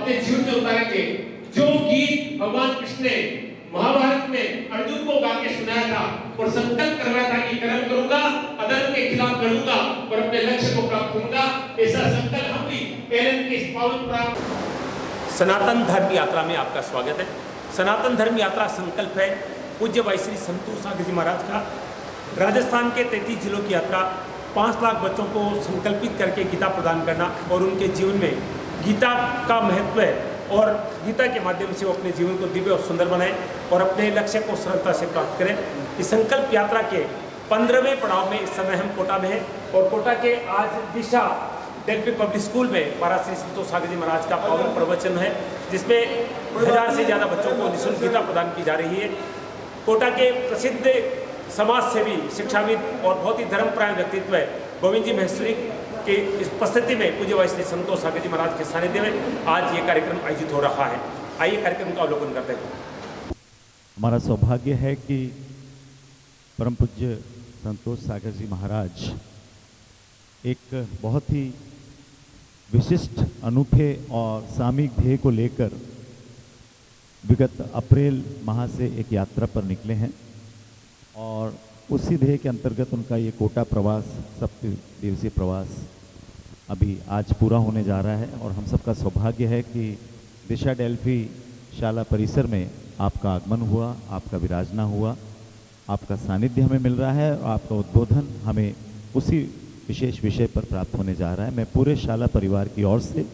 अपने जीवन में उतारेंगे। जो गीत भगवान कृष्ण ने महाभारत में अर्जुन को गा के सुनाया था और संकल्प करवाया था कि कर्म करूंगा, अधर्म के खिलाफ लड़ूंगा और अपने लक्ष्य को प्राप्त करूंगा, ऐसा संकल्प हम भी एलन के इस पावन प्राप्त। सनातन धर्म यात्रा में आपका स्वागत है। सनातन धर्म यात्रा संकल्प है पूज्य भाई श्री संतोष सागर जी महाराज का। राजस्थान के 33 जिलों की यात्रा 5 लाख बच्चों को संकल्पित करके गीता प्रदान करना और उनके जीवन में गीता का महत्व है और गीता के माध्यम से वो अपने जीवन को दिव्य और सुंदर बनाएं और अपने लक्ष्य को सरलता से प्राप्त करें। इस संकल्प यात्रा के 15वें पड़ाव में इस समय हम कोटा में हैं और कोटा के आज दिशा डेल्फी पब्लिक स्कूल में महाराज श्री संतोष सागर जी महाराज का पावन प्रवचन है, जिसमें 1000 से ज़्यादा बच्चों को निःशुल्क गीता प्रदान की जा रही है। कोटा के प्रसिद्ध समाज सेवी, शिक्षाविद और बहुत ही धर्मपरायण व्यक्तित्व है गोविंद जी महेश्वरी की इस उपस्थिति में पूज्य भाई श्री संतोष सागर जी महाराज के सानिध्य में आज ये कार्यक्रम आयोजित हो रहा है। आइए कार्यक्रम का अवलोकन करते हैं। हमारा सौभाग्य है कि परम पूज्य संतोष सागर जी महाराज एक बहुत ही विशिष्ट, अनूठे और सामूहिक ध्येय को लेकर विगत अप्रैल माह से एक यात्रा पर निकले हैं और उसी ध्येय के अंतर्गत उनका ये कोटा प्रवास, 7 दिवसीय प्रवास अभी आज पूरा होने जा रहा है। और हम सबका सौभाग्य है कि दिशा डेल्फी शाला परिसर में आपका आगमन हुआ, आपका विराजना हुआ, आपका सानिध्य हमें मिल रहा है और आपका उद्बोधन हमें उसी विशेष विषय पर प्राप्त होने जा रहा है। मैं पूरे शाला परिवार की ओर से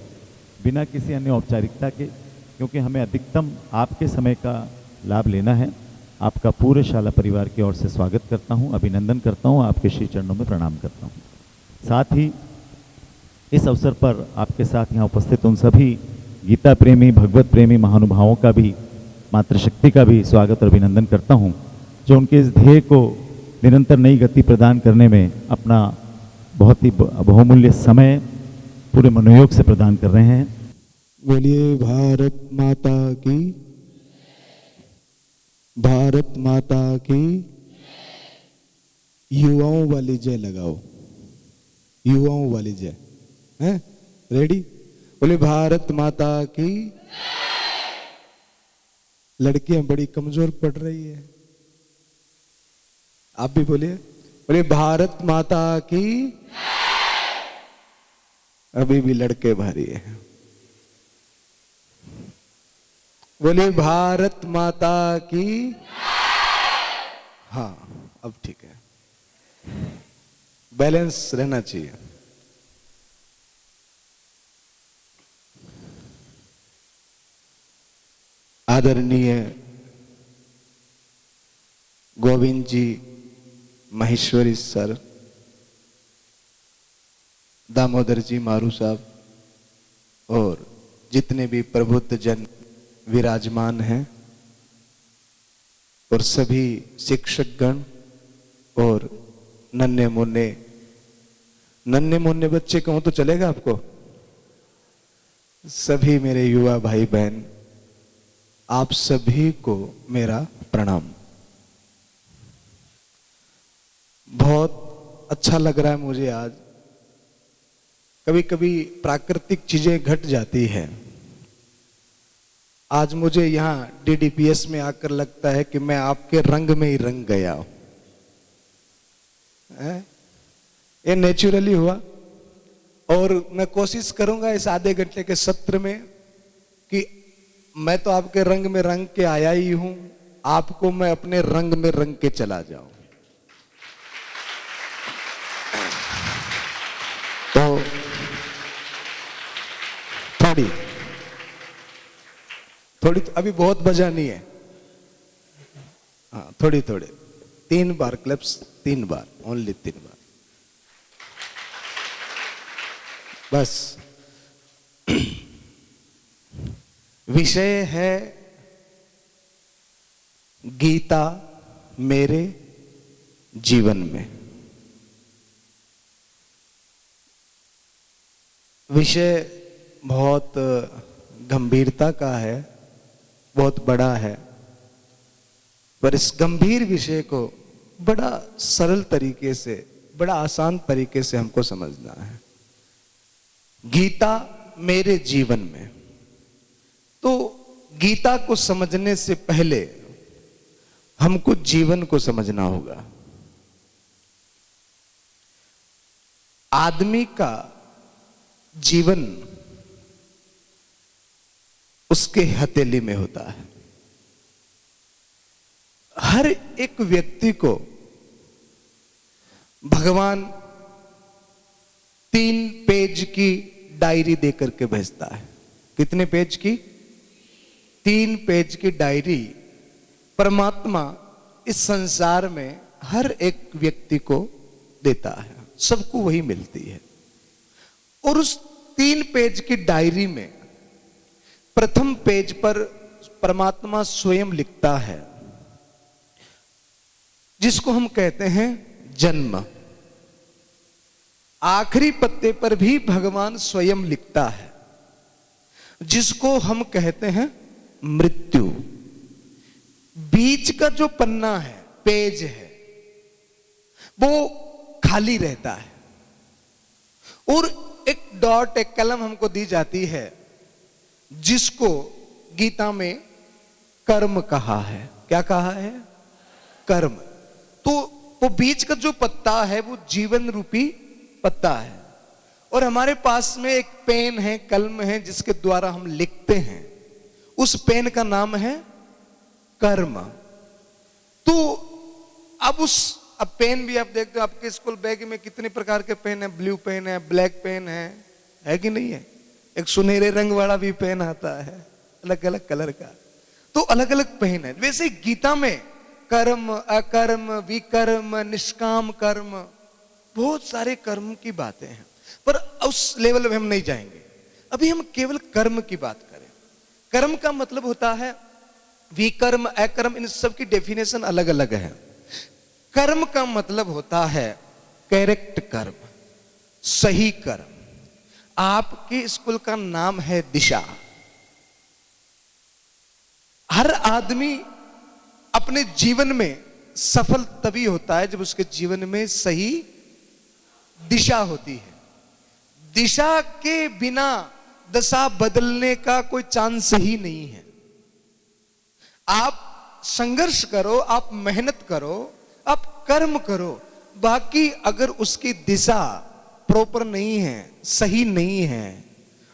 बिना किसी अन्य औपचारिकता के, क्योंकि हमें अधिकतम आपके समय का लाभ लेना है, आपका पूरे शाला परिवार की ओर से स्वागत करता हूं, अभिनंदन करता हूं, आपके श्री चरणों में प्रणाम करता हूं। साथ ही इस अवसर पर आपके साथ यहाँ उपस्थित उन सभी गीता प्रेमी, भगवत प्रेमी महानुभावों का भी, मातृशक्ति का भी स्वागत और अभिनंदन करता हूँ, जो उनके इस ध्येय को निरंतर नई गति प्रदान करने में अपना बहुत ही बहुमूल्य समय पूरे मनोयोग से प्रदान कर रहे हैं। बोलिए भारत माता की, भारत माता की। युवाओं वाली जय लगाओ, युवाओं वाली जय हैं? रेडी? बोले भारत माता की। लड़कियां बड़ी कमजोर पड़ रही है, आप भी बोलिए, बोले भारत माता की। अभी भी लड़के भारी है, बोले भारत माता की। हाँ, अब ठीक है, बैलेंस रहना चाहिए। आदरणीय गोविंद जी महेश्वरी सर, दामोदर जी मारू साहब और जितने भी प्रबुद्ध जन विराजमान हैं और सभी शिक्षकगण और नन्हे मुन्ने बच्चे कहूं तो चलेगा आपको, सभी मेरे युवा भाई बहन, आप सभी को मेरा प्रणाम। बहुत अच्छा लग रहा है मुझे आज। कभी कभी प्राकृतिक चीजें घट जाती है। आज मुझे यहाँ डीडीपीएस में आकर लगता है कि मैं आपके रंग में ही रंग गया हूं। ये नेचुरली हुआ और मैं कोशिश करूंगा इस आधे घंटे के सत्र में कि मैं तो आपके रंग में रंग के आया ही हूं, आपको मैं अपने रंग में रंग के चला जाऊं। तो थोड़ी अभी बहुत बजानी है, हाँ थोड़ी 3 बार क्लैप्स, 3 बार, ओनली 3 बार बस। विषय है गीता मेरे जीवन में। विषय बहुत गंभीरता का है, बहुत बड़ा है, पर इस गंभीर विषय को बड़ा सरल तरीके से, बड़ा आसान तरीके से हमको समझना है। गीता मेरे जीवन में, तो गीता को समझने से पहले हमको जीवन को समझना होगा। आदमी का जीवन उसके हथेली में होता है। हर एक व्यक्ति को भगवान 3 पेज की डायरी देकर के भेजता है। कितने पेज की? 3 पेज की डायरी परमात्मा इस संसार में हर एक व्यक्ति को देता है, सबको वही मिलती है। और उस 3 पेज की डायरी में प्रथम पेज पर परमात्मा स्वयं लिखता है, जिसको हम कहते हैं जन्म। आखिरी पत्ते पर भी भगवान स्वयं लिखता है, जिसको हम कहते हैं मृत्यु। बीच का जो पन्ना है, पेज है, वो खाली रहता है और एक डॉट, एक कलम हमको दी जाती है, जिसको गीता में कर्म कहा है। क्या कहा है? कर्म। तो वो बीच का जो पत्ता है वो जीवन रूपी पत्ता है, और हमारे पास में एक पेन है, कलम है, जिसके द्वारा हम लिखते हैं। उस पेन का नाम है कर्म। तो अब पेन भी आप देखते हो, आपके स्कूल बैग में कितने प्रकार के पेन है। ब्लू पेन है, ब्लैक पेन है कि नहीं है? एक सुनहरे रंग वाला भी पेन आता है, अलग अलग कलर का। तो अलग अलग पेन है। वैसे गीता में कर्म, अकर्म, विकर्म, निष्काम कर्म, बहुत सारे कर्म की बातें हैं, पर उस लेवल में हम नहीं जाएंगे। अभी हम केवल कर्म की बात करें। कर्म का मतलब होता है विकर्म, अकर्म, इन सब की डेफिनेशन अलग अलग है। कर्म का मतलब होता है करेक्ट कर्म, सही कर्म। आपके स्कूल का नाम है दिशा। हर आदमी अपने जीवन में सफल तभी होता है जब उसके जीवन में सही दिशा होती है। दिशा के बिना दशा बदलने का कोई चांस ही नहीं है। आप संघर्ष करो, आप मेहनत करो, आप कर्म करो, बाकी अगर उसकी दिशा प्रॉपर नहीं है, सही नहीं है।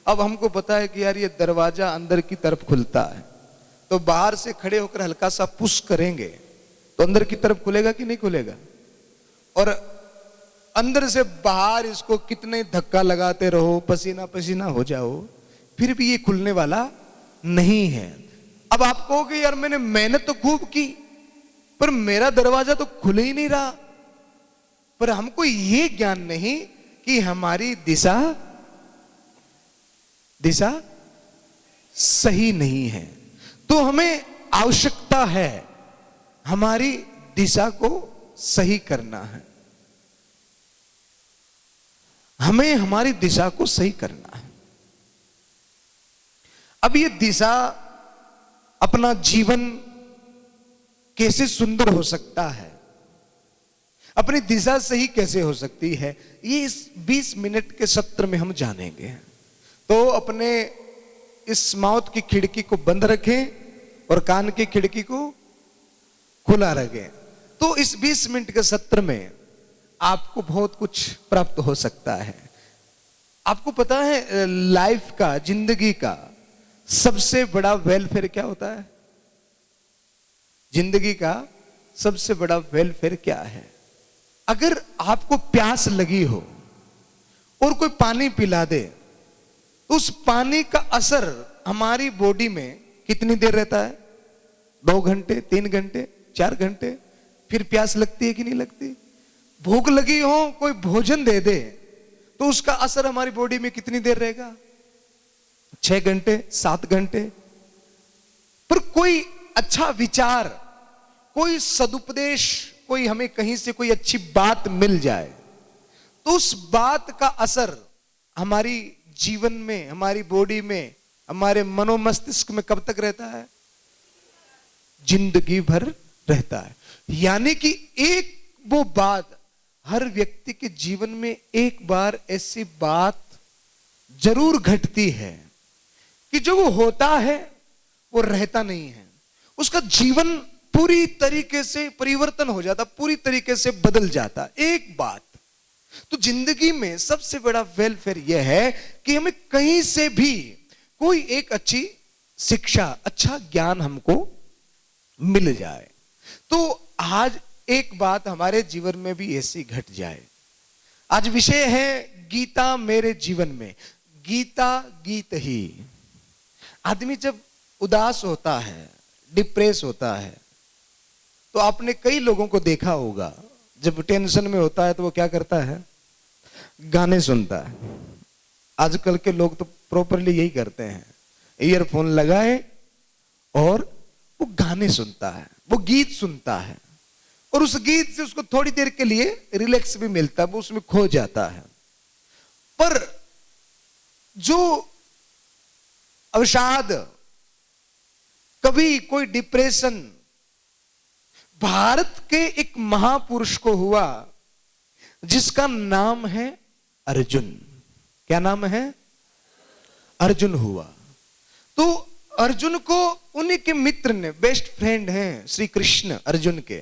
अब हमको पता है कि यार ये दरवाजा अंदर की तरफ खुलता है, तो बाहर से खड़े होकर हल्का सा पुश करेंगे तो अंदर की तरफ खुलेगा कि नहीं खुलेगा? और अंदर से बाहर इसको कितने धक्का लगाते रहो, पसीना पसीना हो जाओ, फिर भी ये खुलने वाला नहीं है। अब आप कहोगे यार मैंने मेहनत तो खूब की, पर मेरा दरवाजा तो खुल ही नहीं रहा। पर हमको ये ज्ञान नहीं कि हमारी दिशा सही नहीं है। तो हमें आवश्यकता है हमारी दिशा को सही करना है। हमें हमारी दिशा को सही करना है। अब ये दिशा, अपना जीवन कैसे सुंदर हो सकता है, अपनी दिशा सही कैसे हो सकती है, ये इस 20 मिनट के सत्र में हम जानेंगे। तो अपने इस माउथ की खिड़की को बंद रखें और कान की खिड़की को खुला रखें। तो इस 20 मिनट के सत्र में आपको बहुत कुछ प्राप्त हो सकता है। आपको पता है लाइफ का, जिंदगी का सबसे बड़ा वेलफेयर क्या होता है? जिंदगी का सबसे बड़ा वेलफेयर क्या है? अगर आपको प्यास लगी हो और कोई पानी पिला दे, तो उस पानी का असर हमारी बॉडी में कितनी देर रहता है? 2 घंटे, 3 घंटे, 4 घंटे। फिर प्यास लगती है कि नहीं लगती? भूख लगी हो, कोई भोजन दे दे, तो उसका असर हमारी बॉडी में कितनी देर रहेगा? 6 घंटे, 7 घंटे। पर कोई अच्छा विचार, कोई सदुपदेश, कोई हमें कहीं से कोई अच्छी बात मिल जाए, तो उस बात का असर हमारी जीवन में, हमारी बॉडी में, हमारे मनोमस्तिष्क में कब तक रहता है? जिंदगी भर रहता है। यानी कि एक वो बात, हर व्यक्ति के जीवन में एक बार ऐसी बात जरूर घटती है कि जो वो होता है वो रहता नहीं है, उसका जीवन पूरी तरीके से परिवर्तन हो जाता, पूरी तरीके से बदल जाता। एक बात तो जिंदगी में सबसे बड़ा वेलफेयर यह है कि हमें कहीं से भी कोई एक अच्छी शिक्षा, अच्छा ज्ञान हमको मिल जाए। तो आज एक बात हमारे जीवन में भी ऐसी घट जाए। आज विषय है गीता मेरे जीवन में। गीता गीत ही। आदमी जब उदास होता है, डिप्रेस होता है, तो आपने कई लोगों को देखा होगा, जब टेंशन में होता है तो वो क्या करता है? गाने सुनता है। आजकल के लोग तो प्रॉपरली यही करते हैं, ईयरफोन लगाए और वो गाने सुनता है, वो गीत सुनता है, और उस गीत से उसको थोड़ी देर के लिए रिलैक्स भी मिलता है, वो उसमें खो जाता है। पर जो अवसाद, कभी कोई डिप्रेशन भारत के एक महापुरुष को हुआ जिसका नाम है अर्जुन। क्या नाम है? अर्जुन हुआ। तो अर्जुन को उन्हीं के मित्र ने, बेस्ट फ्रेंड हैं श्री कृष्ण अर्जुन के,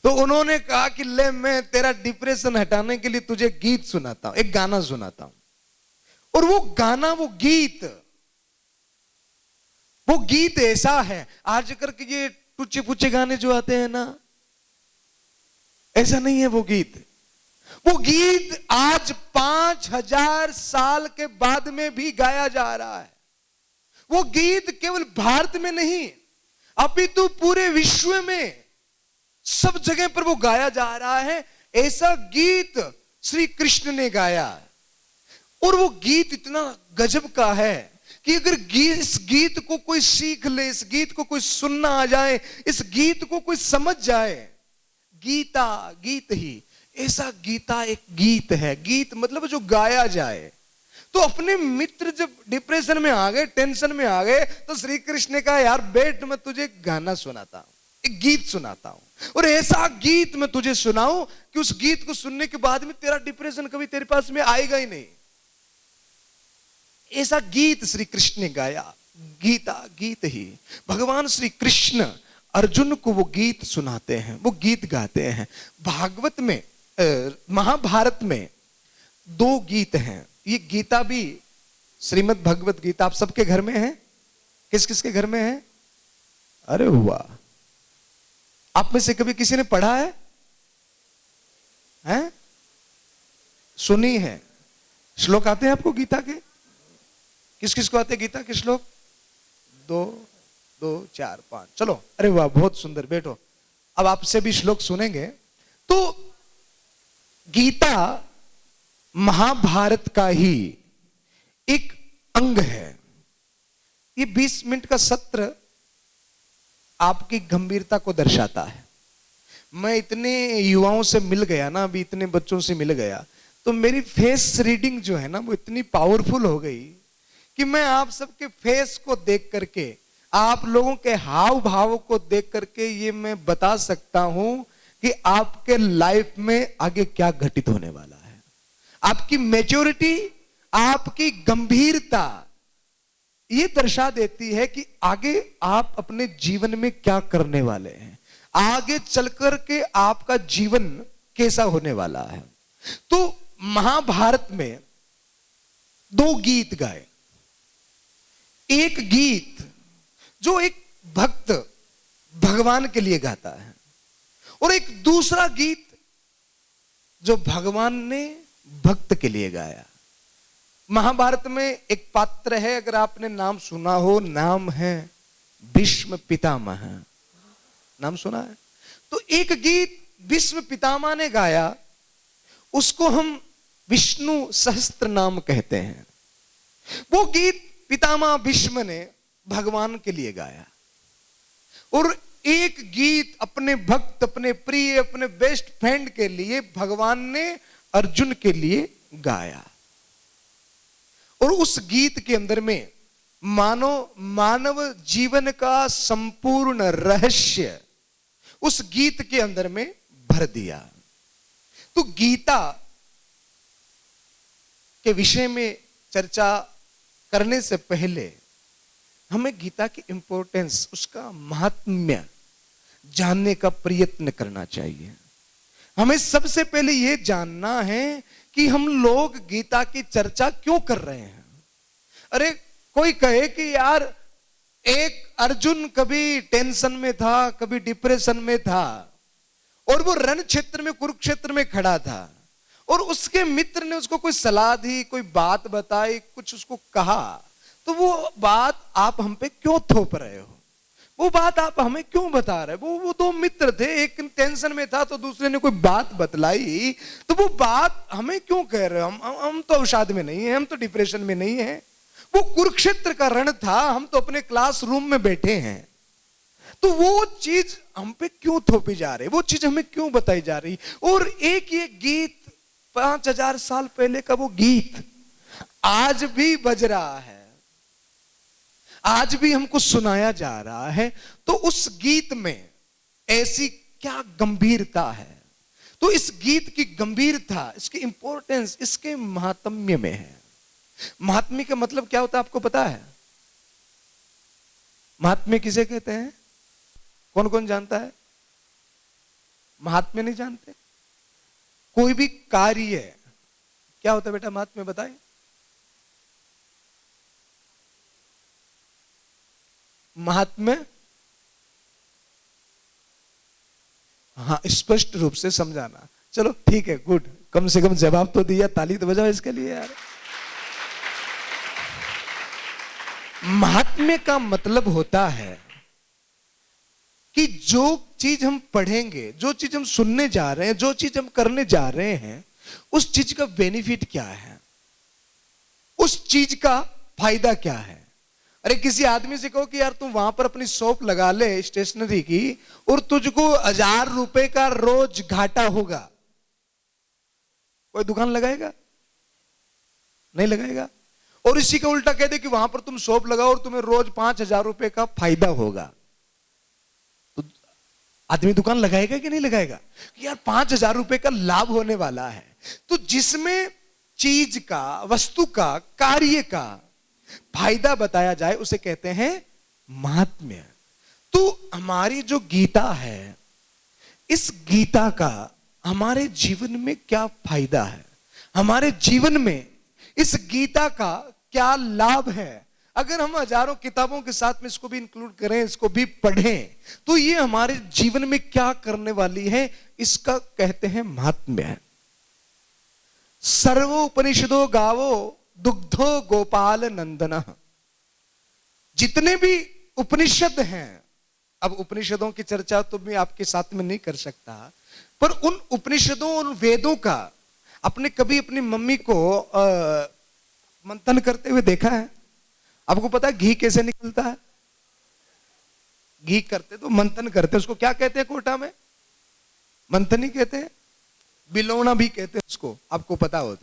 तो उन्होंने कहा कि ले मैं तेरा डिप्रेशन हटाने के लिए तुझे गीत सुनाता हूं, एक गाना सुनाता हूं। और वो गाना, वो गीत ऐसा है, आजकल के ये टुच्चे पुच्चे गाने जो आते हैं ना, ऐसा नहीं है वो गीत। वो गीत आज 5000 साल के बाद में भी गाया जा रहा है। वो गीत केवल भारत में नहीं, अपितु पूरे विश्व में सब जगह पर वो गाया जा रहा है। ऐसा गीत श्री कृष्ण ने गाया, और वो गीत इतना गजब का है कि अगर इस गीत को कोई सीख ले, इस गीत को कोई सुनना आ जाए, इस गीत को कोई समझ जाए, गीता गीत ही। ऐसा गीता एक गीत है। गीत मतलब जो गाया जाए। तो अपने मित्र जब डिप्रेशन में आ गए, टेंशन में आ गए, तो श्री कृष्ण ने कहा यार बैठ, मैं तुझे गाना सुनाता हूं, एक गीत सुनाता हूं, और ऐसा गीत मैं तुझे सुनाऊं कि उस गीत को सुनने के बाद में तेरा डिप्रेशन कभी तेरे पास में आएगा ही नहीं। ऐसा गीत श्री कृष्ण ने गाया। गीता गीत ही। भगवान श्री कृष्ण अर्जुन को वो गीत सुनाते हैं, वो गीत गाते हैं। भागवत में, महाभारत में 2 गीत हैं। ये गीता भी, श्रीमद् भगवत गीता आप सबके घर में है? किस किस के घर में है? अरे वाह, आप में से कभी किसी ने पढ़ा है? हैं? सुनी है? श्लोक आते हैं आपको गीता के? किस किस को आते हैं गीता के श्लोक? 2 2 4 5। चलो, अरे वाह बहुत सुंदर, बैठो। अब आपसे भी श्लोक सुनेंगे। तो गीता महाभारत का ही एक अंग है। ये 20 मिनट का सत्र आपकी गंभीरता को दर्शाता है। मैं इतने युवाओं से मिल गया ना, अभी इतने बच्चों से मिल गया, तो मेरी फेस रीडिंग जो है ना, वो इतनी पावरफुल हो गई कि मैं आप सबके फेस को देख करके, आप लोगों के हाव भाव को देख करके ये मैं बता सकता हूं कि आपके लाइफ में आगे क्या घटित होने वाला है। आपकी मैच्योरिटी, आपकी गंभीरता ये दर्शा देती है कि आगे आप अपने जीवन में क्या करने वाले हैं, आगे चलकर के आपका जीवन कैसा होने वाला है। तो महाभारत में 2 गीत गाए। एक गीत जो एक भक्त भगवान के लिए गाता है, और एक दूसरा गीत जो भगवान ने भक्त के लिए गाया। महाभारत में एक पात्र है, अगर आपने नाम सुना हो, नाम है भीष्म पितामह। नाम सुना है? तो एक गीत भीष्म पितामह ने गाया, उसको हम विष्णु सहस्त्र नाम कहते हैं। वो गीत पितामह भीष्म ने भगवान के लिए गाया, और एक गीत अपने भक्त, अपने प्रिय, अपने बेस्ट फ्रेंड के लिए भगवान ने अर्जुन के लिए गाया। और उस गीत के अंदर में मानव जीवन का संपूर्ण रहस्य उस गीत के अंदर में भर दिया। तो गीता के विषय में चर्चा करने से पहले हमें गीता की इंपॉर्टेंस, उसका महात्म्य जानने का प्रयत्न करना चाहिए। हमें सबसे पहले यह जानना है कि हम लोग गीता की चर्चा क्यों कर रहे हैं। अरे कोई कहे कि यार एक अर्जुन कभी टेंशन में था, कभी डिप्रेशन में था, और वो रण क्षेत्र में, कुरुक्षेत्र में खड़ा था, और उसके मित्र ने उसको कोई सलाह दी, कोई बात बताई, कुछ उसको कहा, तो वो बात आप हम पे क्यों थोप रहे हो? वो बात आप हमें क्यों बता रहे? वो दो मित्र थे, एक टेंशन में था तो दूसरे ने कोई बात बतलाई, तो वो बात हमें क्यों कह रहे हो? हम तो अवसाद में नहीं है, हम तो डिप्रेशन में नहीं है। वो कुरुक्षेत्र का रण था, हम तो अपने क्लासरूम में बैठे हैं। तो वो चीज हम पे क्यों थोपी जा रही, वो चीज हमें क्यों बताई जा रही? और एक ये गीत 5000 साल पहले का वो गीत आज भी बज रहा है, आज भी हमको सुनाया जा रहा है। तो उस गीत में ऐसी क्या गंभीरता है? तो इस गीत की गंभीरता, इसकी इंपॉर्टेंस इसके महात्म्य में है। महात्म्य का मतलब क्या होता है आपको पता है? महात्म्य किसे कहते हैं? कौन कौन जानता है? महात्म्य नहीं जानते? कोई भी कार्य क्या होता है बेटा? महात्म्य बताएं। महात्म्य, हाँ, स्पष्ट रूप से समझाना। चलो ठीक है, गुड, कम से कम जवाब तो दिया, ताली तो बजाओ इसके लिए यार। महात्म्य का मतलब होता है कि जो चीज हम पढ़ेंगे, जो चीज हम सुनने जा रहे हैं, जो चीज हम करने जा रहे हैं, उस चीज का बेनिफिट क्या है, उस चीज का फायदा क्या है। अरे किसी आदमी से कहो कि यार तुम वहां पर अपनी शॉप लगा ले स्टेशनरी की, और तुझको 1000 रुपए का रोज घाटा होगा, कोई दुकान लगाएगा? नहीं लगाएगा। और इसी का उल्टा कह दे कि वहां पर तुम शॉप लगाओ और तुम्हें रोज 5000 रुपए का फायदा होगा, तो आदमी दुकान लगाएगा कि नहीं लगाएगा? कि यार 5000 रुपए का लाभ होने वाला है। तो जिसमें चीज का, वस्तु का, कार्य का फायदा बताया जाए उसे कहते हैं महात्म्य। तो हमारी जो गीता है, इस गीता का हमारे जीवन में क्या फायदा है, हमारे जीवन में इस गीता का क्या लाभ है? अगर हम हजारों किताबों के साथ में इसको भी इंक्लूड करें, इसको भी पढ़ें, तो ये हमारे जीवन में क्या करने वाली है, इसका कहते हैं महात्म्य। सर्वोपनिषदो गावो दुग्धो गोपाल नंदन। जितने भी उपनिषद हैं, अब उपनिषदों की चर्चा तो मैं आपके साथ में नहीं कर सकता, पर उन उपनिषदों और वेदों का आपने कभी अपनी मम्मी को मंथन करते हुए देखा है? आपको पता है घी कैसे निकलता है? घी करते तो मंथन करते, उसको क्या कहते हैं कोटा में? मंथन ही कहते हैं, बिलौना भी कहते हैं उसको, आपको पता हो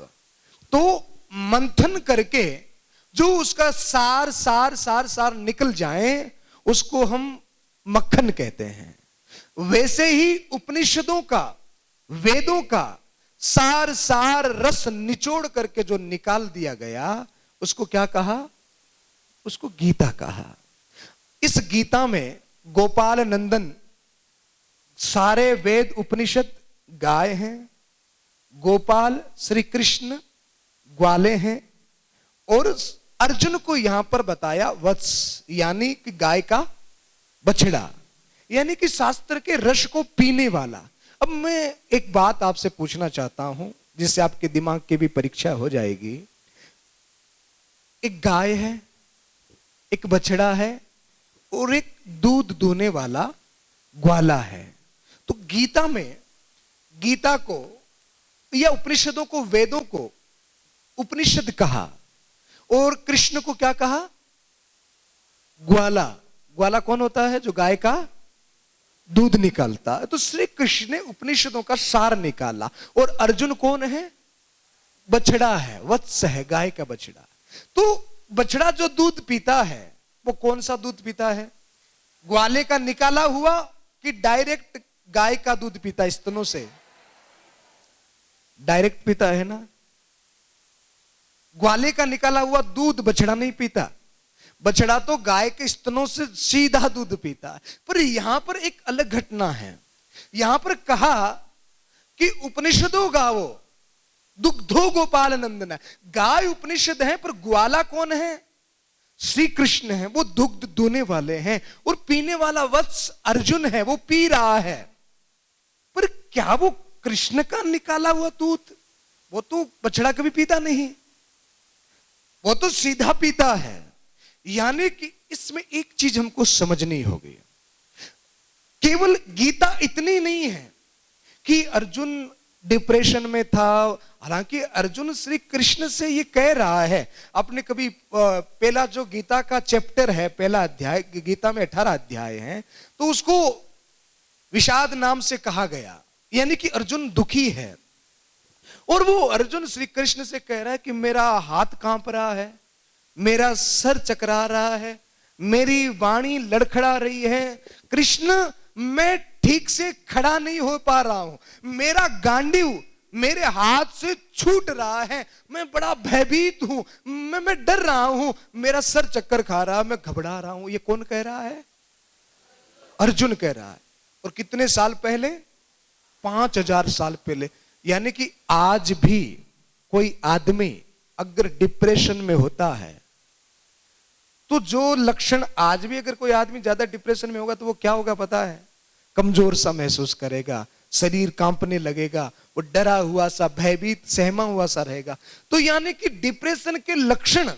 तो मंथन करके जो उसका सार सार सार सार निकल जाए उसको हम मक्खन कहते हैं। वैसे ही उपनिषदों का, वेदों का सार सार रस निचोड़ करके जो निकाल दिया गया उसको क्या कहा? उसको गीता कहा। इस गीता में गोपाल नंदन सारे वेद उपनिषद गाय हैं, गोपाल श्री कृष्ण ग्वाले हैं, और अर्जुन को यहां पर बताया वत्स, यानी कि गाय का बछड़ा, यानी कि शास्त्र के रस को पीने वाला। अब मैं एक बात आपसे पूछना चाहता हूं जिससे आपके दिमाग की भी परीक्षा हो जाएगी। एक गाय है, एक बछड़ा है, और एक दूध दूने वाला ग्वाला है। तो गीता में, गीता को या उपनिषदों को, वेदों को उपनिषद कहा, और कृष्ण को क्या कहा? ग्वाला। ग्वाला कौन होता है? जो गाय का दूध निकालता है। तो श्री कृष्ण ने उपनिषदों का सार निकाला, और अर्जुन कौन है? बछड़ा है, वत्स है, गाय का बछड़ा। तो बछड़ा जो दूध पीता है वो कौन सा दूध पीता है? ग्वाले का निकाला हुआ कि डायरेक्ट गाय का दूध पीता है स्तनों से? डायरेक्ट पीता है ना। ग्वाले का निकाला हुआ दूध बछड़ा नहीं पीता। बछड़ा तो गाय के स्तनों से सीधा दूध पीता है। पर यहां पर एक अलग घटना है। यहां पर कहा कि उपनिषदों गावो दुग्धो गोपाल नंदन। गाय उपनिषद है, पर ग्वाला कौन है? श्री कृष्ण है। वो दुग्ध दूने वाले हैं और पीने वाला वत्स अर्जुन है, वो पी रहा है। पर क्या वो कृष्ण का निकाला हुआ दूध? वो तो बछड़ा कभी पीता नहीं, वो तो सीधा पीता है। यानी कि इसमें एक चीज हमको समझनी होगी, केवल गीता इतनी नहीं है कि अर्जुन डिप्रेशन में था। हालांकि अर्जुन श्री कृष्ण से ये कह रहा है, आपने कभी पहला जो गीता का चैप्टर है, पहला अध्याय, गीता में 18 अध्याय हैं, तो उसको विषाद नाम से कहा गया, यानी कि अर्जुन दुखी है। और वो अर्जुन श्री कृष्ण से कह रहा है कि मेरा हाथ कांप रहा है, मेरा सर चकरा रहा है, मेरी वाणी लड़खड़ा रही है, कृष्ण मैं ठीक से खड़ा नहीं हो पा रहा हूं, मेरा गांडीव मेरे हाथ से छूट रहा है, मैं बड़ा भयभीत हूं, मैं डर रहा हूं, मेरा सर चक्कर खा रहा है, मैं घबरा रहा हूं। ये कौन कह रहा है? अर्जुन कह रहा है। और कितने साल पहले? 5000 साल पहले। यानी कि आज भी कोई आदमी अगर डिप्रेशन में होता है तो जो लक्षण, आज भी अगर कोई आदमी ज्यादा डिप्रेशन में होगा तो वो क्या होगा पता है? कमजोर सा महसूस करेगा, शरीर कांपने लगेगा, वो डरा हुआ सा, भयभीत, सहमा हुआ सा रहेगा। तो यानी कि डिप्रेशन के लक्षण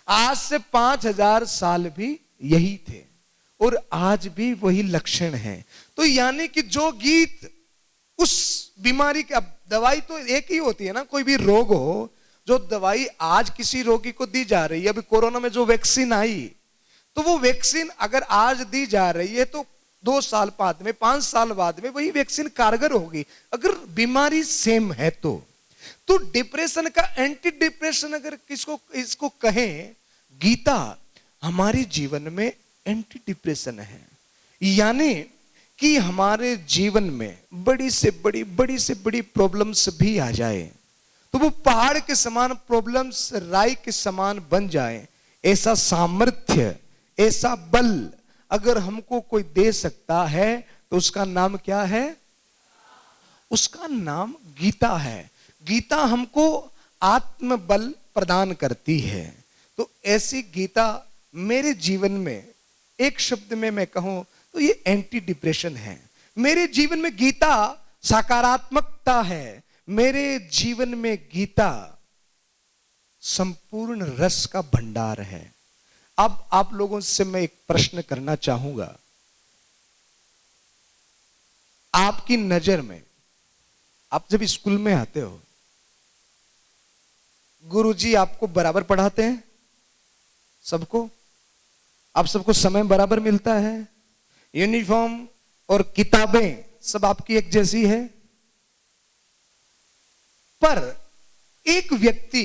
आज से 5000 साल भी यही थे और आज भी वही लक्षण हैं। तो यानी कि जो गीत उस बीमारी के, अब दवाई तो एक ही होती है ना, कोई भी रोग हो, जो दवाई आज किसी रोगी को दी जा रही है, अभी कोरोना में जो वैक्सीन आई, तो वो वैक्सीन अगर आज दी जा रही है तो 2 साल बाद में, 5 साल बाद में वही वैक्सीन कारगर होगी, अगर बीमारी सेम है तो डिप्रेशन का एंटी डिप्रेशन अगर किसको इसको कहें, गीता हमारे जीवन में एंटी डिप्रेशन है। यानी कि हमारे जीवन में बड़ी से बड़ी प्रॉब्लम्स भी आ जाए तो वो पहाड़ के समान प्रॉब्लम्स राई के समान बन जाए, ऐसा सामर्थ्य, ऐसा बल अगर हमको कोई दे सकता है तो उसका नाम क्या है? उसका नाम गीता है। गीता हमको आत्मबल प्रदान करती है। तो ऐसी गीता मेरे जीवन में, एक शब्द में मैं कहूं तो ये एंटी डिप्रेशन है। मेरे जीवन में गीता सकारात्मकता है। मेरे जीवन में गीता संपूर्ण रस का भंडार है। अब आप लोगों से मैं एक प्रश्न करना चाहूंगा। आपकी नजर में, आप जब स्कूल में आते हो, गुरुजी आपको बराबर पढ़ाते हैं? सबको? आप सबको समय बराबर मिलता है? यूनिफॉर्म और किताबें सब आपकी एक जैसी है? पर एक व्यक्ति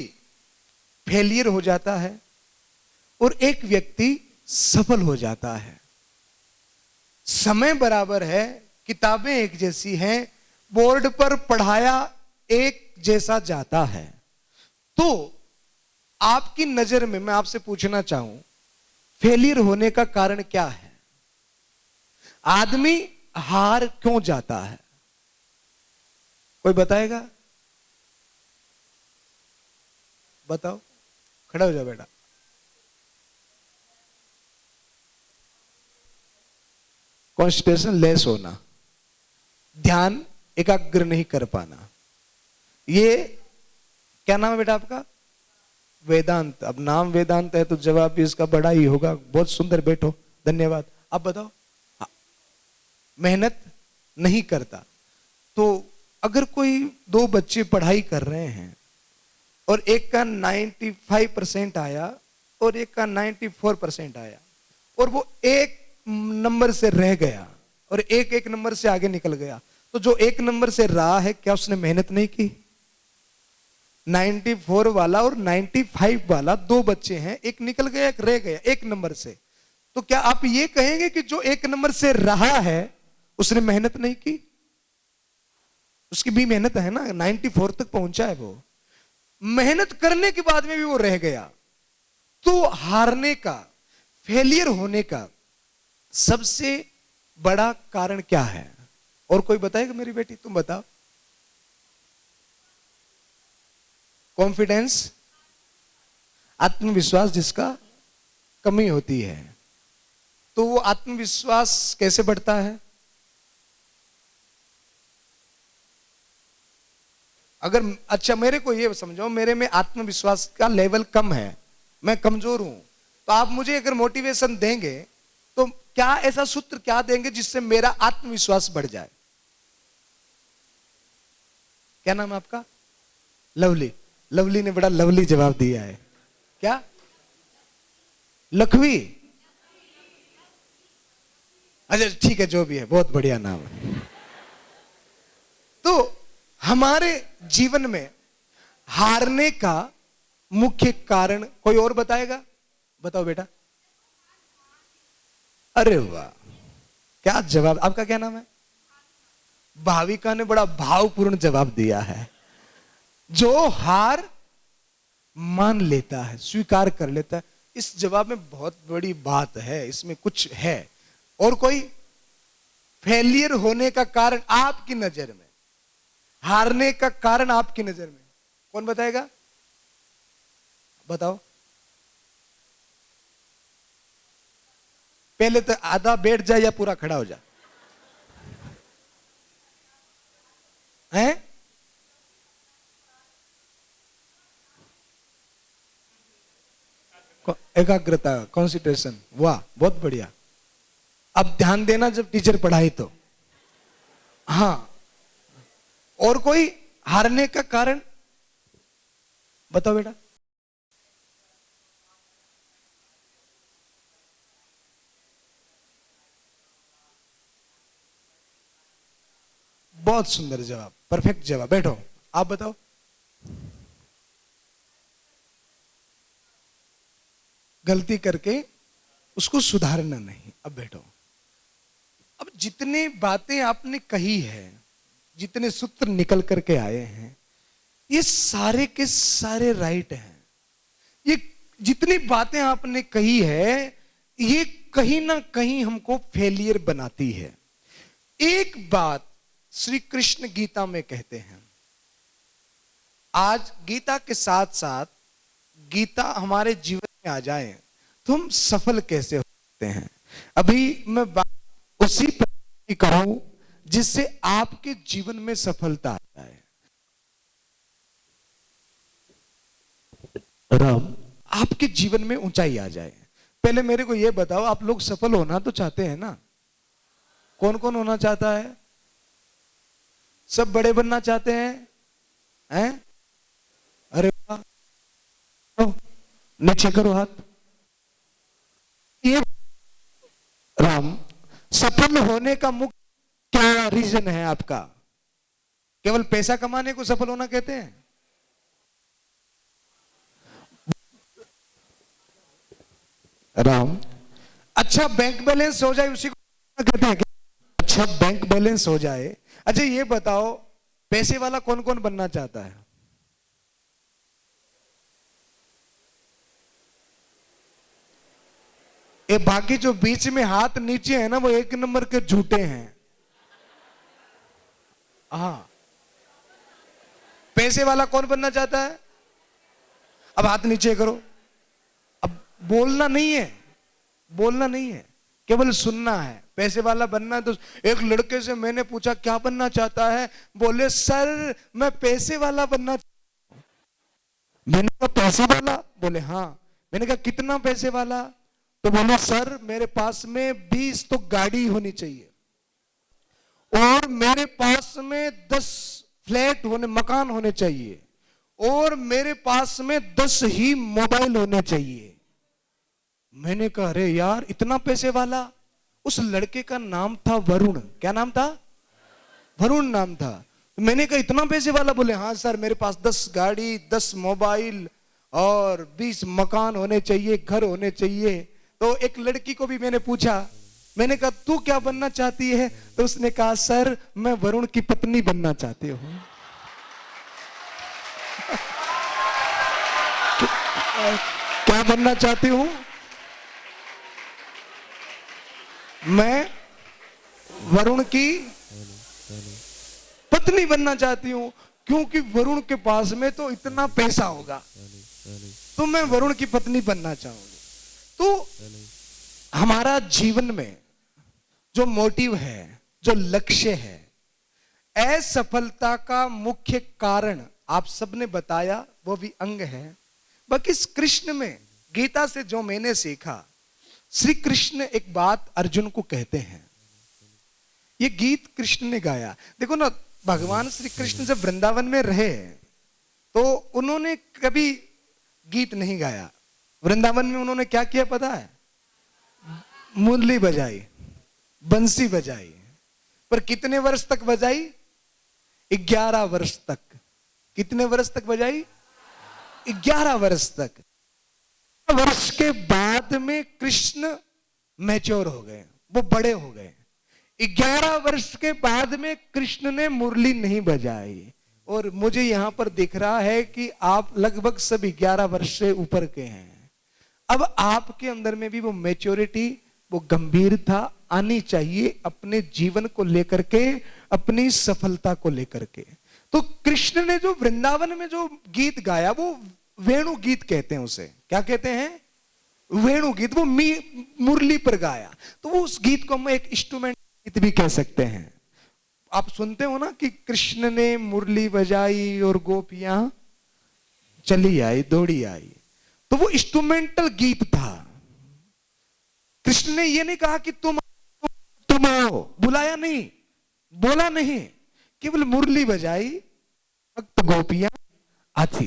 फेलियर हो जाता है और एक व्यक्ति सफल हो जाता है। समय बराबर है, किताबें एक जैसी हैं, बोर्ड पर पढ़ाया एक जैसा जाता है। तो आपकी नजर में मैं आपसे पूछना चाहूं, फेलियर होने का कारण क्या है? आदमी हार क्यों जाता है? कोई बताएगा? बताओ, खड़ा हो जाओ बेटा। कॉन्सेंट्रेशन लेस होना, ध्यान एकाग्र नहीं कर पाना। ये क्या नाम है बेटा आपका? वेदांत। अब नाम वेदांत है तो जवाब भी इसका बड़ा ही होगा। बहुत सुंदर, बैठो, धन्यवाद। अब बताओ। मेहनत नहीं करता। तो अगर कोई 2 बच्चे पढ़ाई कर रहे हैं और एक का 95% आया और एक का 94% आया और वो एक नंबर से रह गया और एक नंबर से आगे निकल गया, तो जो 1 नंबर से रहा है, क्या उसने मेहनत नहीं की? 94 वाला और 95 वाला 2 बच्चे हैं, एक निकल गया, एक रह गया 1 नंबर से। तो क्या आप ये कहेंगे कि जो 1 नंबर से रहा है उसने मेहनत नहीं की? उसकी भी मेहनत है ना, 94 तक पहुंचा है वो। मेहनत करने के बाद में भी वो रह गया। तो हारने का फेलियर होने का सबसे बड़ा कारण क्या है? और कोई बताएगा? मेरी बेटी तुम बताओ। कॉन्फिडेंस, आत्मविश्वास जिसका कमी होती है। तो वो आत्मविश्वास कैसे बढ़ता है? अगर अच्छा मेरे को ये समझो, मेरे में आत्मविश्वास का लेवल कम है, मैं कमजोर हूं, तो आप मुझे अगर मोटिवेशन देंगे तो क्या ऐसा सूत्र क्या देंगे जिससे मेरा आत्मविश्वास बढ़ जाए? क्या नाम है आपका? लवली। लवली ने बड़ा लवली जवाब दिया है। क्या? लखवी? अच्छा ठीक है, जो भी है, बहुत बढ़िया नाम है। तो हमारे जीवन में हारने का मुख्य कारण कोई और बताएगा? बताओ बेटा। अरे वाह, क्या जवाब! आपका क्या नाम है? भाविका ने बड़ा भावपूर्ण जवाब दिया है। जो हार मान लेता है, स्वीकार कर लेता है। इस जवाब में बहुत बड़ी बात है, इसमें कुछ है। और कोई? फेलियर होने का कारण आपकी नजर में, हारने का कारण आपकी नजर में कौन बताएगा? बताओ। पहले तो आधा बैठ जाए या पूरा खड़ा हो जाए। हैं? एकाग्रता, कॉन्सेंट्रेशन। वाह, बहुत बढ़िया। अब ध्यान देना जब टीचर पढ़ाई तो। हाँ, और कोई हारने का कारण बताओ बेटा। बहुत सुंदर जवाब, परफेक्ट जवाब। बैठो, आप बताओ। गलती करके उसको सुधारना नहीं। अब बैठो। अब जितने बातें आपने कही है, जितने सूत्र निकल करके आए हैं, ये सारे के सारे राइट हैं। ये जितनी बातें आपने कही है, ये कहीं ना कहीं हमको फेलियर बनाती है। एक बात श्री कृष्ण गीता में कहते हैं। आज गीता के साथ साथ गीता हमारे जीवन में आ जाए तो हम सफल कैसे हो सकते हैं। अभी मैं बात उसी पर करूं जिससे आपके जीवन में सफलता आ जाए। राम, आपके जीवन में ऊंचाई आ जाए। पहले मेरे को यह बताओ, आप लोग सफल होना तो चाहते हैं ना? कौन कौन होना चाहता है? सब बड़े बनना चाहते हैं? हैं? अरे वाह, नीचे करो हाथ। ये राम, सफल होने का मुख्य क्या रीजन है आपका? केवल पैसा कमाने को सफल होना कहते हैं? राम, अच्छा बैंक बैलेंस हो जाए उसी को कहते हैं क्या? अच्छा बैंक बैलेंस हो जाए। अच्छा ये बताओ, पैसे वाला कौन कौन बनना चाहता है? ये बाकी जो बीच में हाथ नीचे है ना, वो एक नंबर के झूठे हैं। हाँ, पैसे वाला कौन बनना चाहता है? अब हाथ नीचे करो। अब बोलना नहीं है, बोलना नहीं है, केवल सुनना है। पैसे वाला बनना है तो एक लड़के से मैंने पूछा क्या बनना चाहता है? बोले सर मैं पैसे वाला बनना चाहता हूं। मैंने कहा पैसे वाला? बोले हाँ। मैंने कहा कितना पैसे वाला? तो बोले सर मेरे पास में 20 तो गाड़ी होनी चाहिए, और मेरे पास में 10 फ्लैट होने, मकान होने चाहिए, और मेरे पास में 10 ही मोबाइल होने चाहिए। मैंने कहा अरे यार इतना पैसे वाला? उस लड़के का नाम था वरुण। क्या नाम था? वरुण नाम था। मैंने कहा इतना पैसे वाला? बोले हाँ सर मेरे पास 10 गाड़ी, 10 मोबाइल और 20 मकान होने चाहिए, घर होने चाहिए। तो एक लड़की को भी मैंने पूछा, मैंने कहा तू क्या बनना चाहती है? तो उसने कहा सर मैं वरुण की पत्नी बनना चाहती हूं। क्या बनना चाहती हूं? मैं वरुण की पत्नी बनना चाहती हूं, क्योंकि वरुण के पास में तो इतना पैसा होगा, तो मैं वरुण की पत्नी बनना चाहूंगी। तो हमारा जीवन में जो मोटिव है, जो लक्ष्य है, असफलता का मुख्य कारण आप सबने बताया, वो भी अंग है। बाकी इस कृष्ण में, गीता से जो मैंने सीखा, श्री कृष्ण एक बात अर्जुन को कहते हैं। ये गीत कृष्ण ने गाया। देखो ना, भगवान श्री कृष्ण जब वृंदावन में रहे तो उन्होंने कभी गीत नहीं गाया। वृंदावन में उन्होंने क्या किया पता है? मुरली बजाई, बंसी बजाई। पर कितने वर्ष तक बजाई? 11 वर्ष तक। कितने वर्ष तक बजाई? 11 वर्ष तक। वर्ष के बाद में कृष्ण मैच्योर हो गए, वो बड़े हो गए। 11 वर्ष के बाद में कृष्ण ने मुरली नहीं बजाई। और मुझे यहां पर दिख रहा है कि आप लगभग सब 11 वर्ष से ऊपर के हैं। अब आपके अंदर में भी वो मैच्योरिटी, वो गंभीरता आनी चाहिए अपने जीवन को लेकर के, अपनी सफलता को लेकर के। तो कृष्ण ने जो वृंदावन में जो गीत गाया, वो वेणु गीत कहते हैं उसे। क्या कहते हैं? वेणु गीत। वो मुरली पर गाया, तो वो उस गीत को हम एक इंस्ट्रूमेंट गीत भी कह सकते हैं। आप सुनते हो ना कि कृष्ण ने मुरली बजाई और गोपियां चली आई, दौड़ी आई, तो वो इंस्ट्रूमेंटल गीत था। कृष्ण ने ये नहीं कहा कि तुम आओ, बुलाया नहीं, बोला नहीं, केवल मुरली बजाई, भक्त गोपियां आती।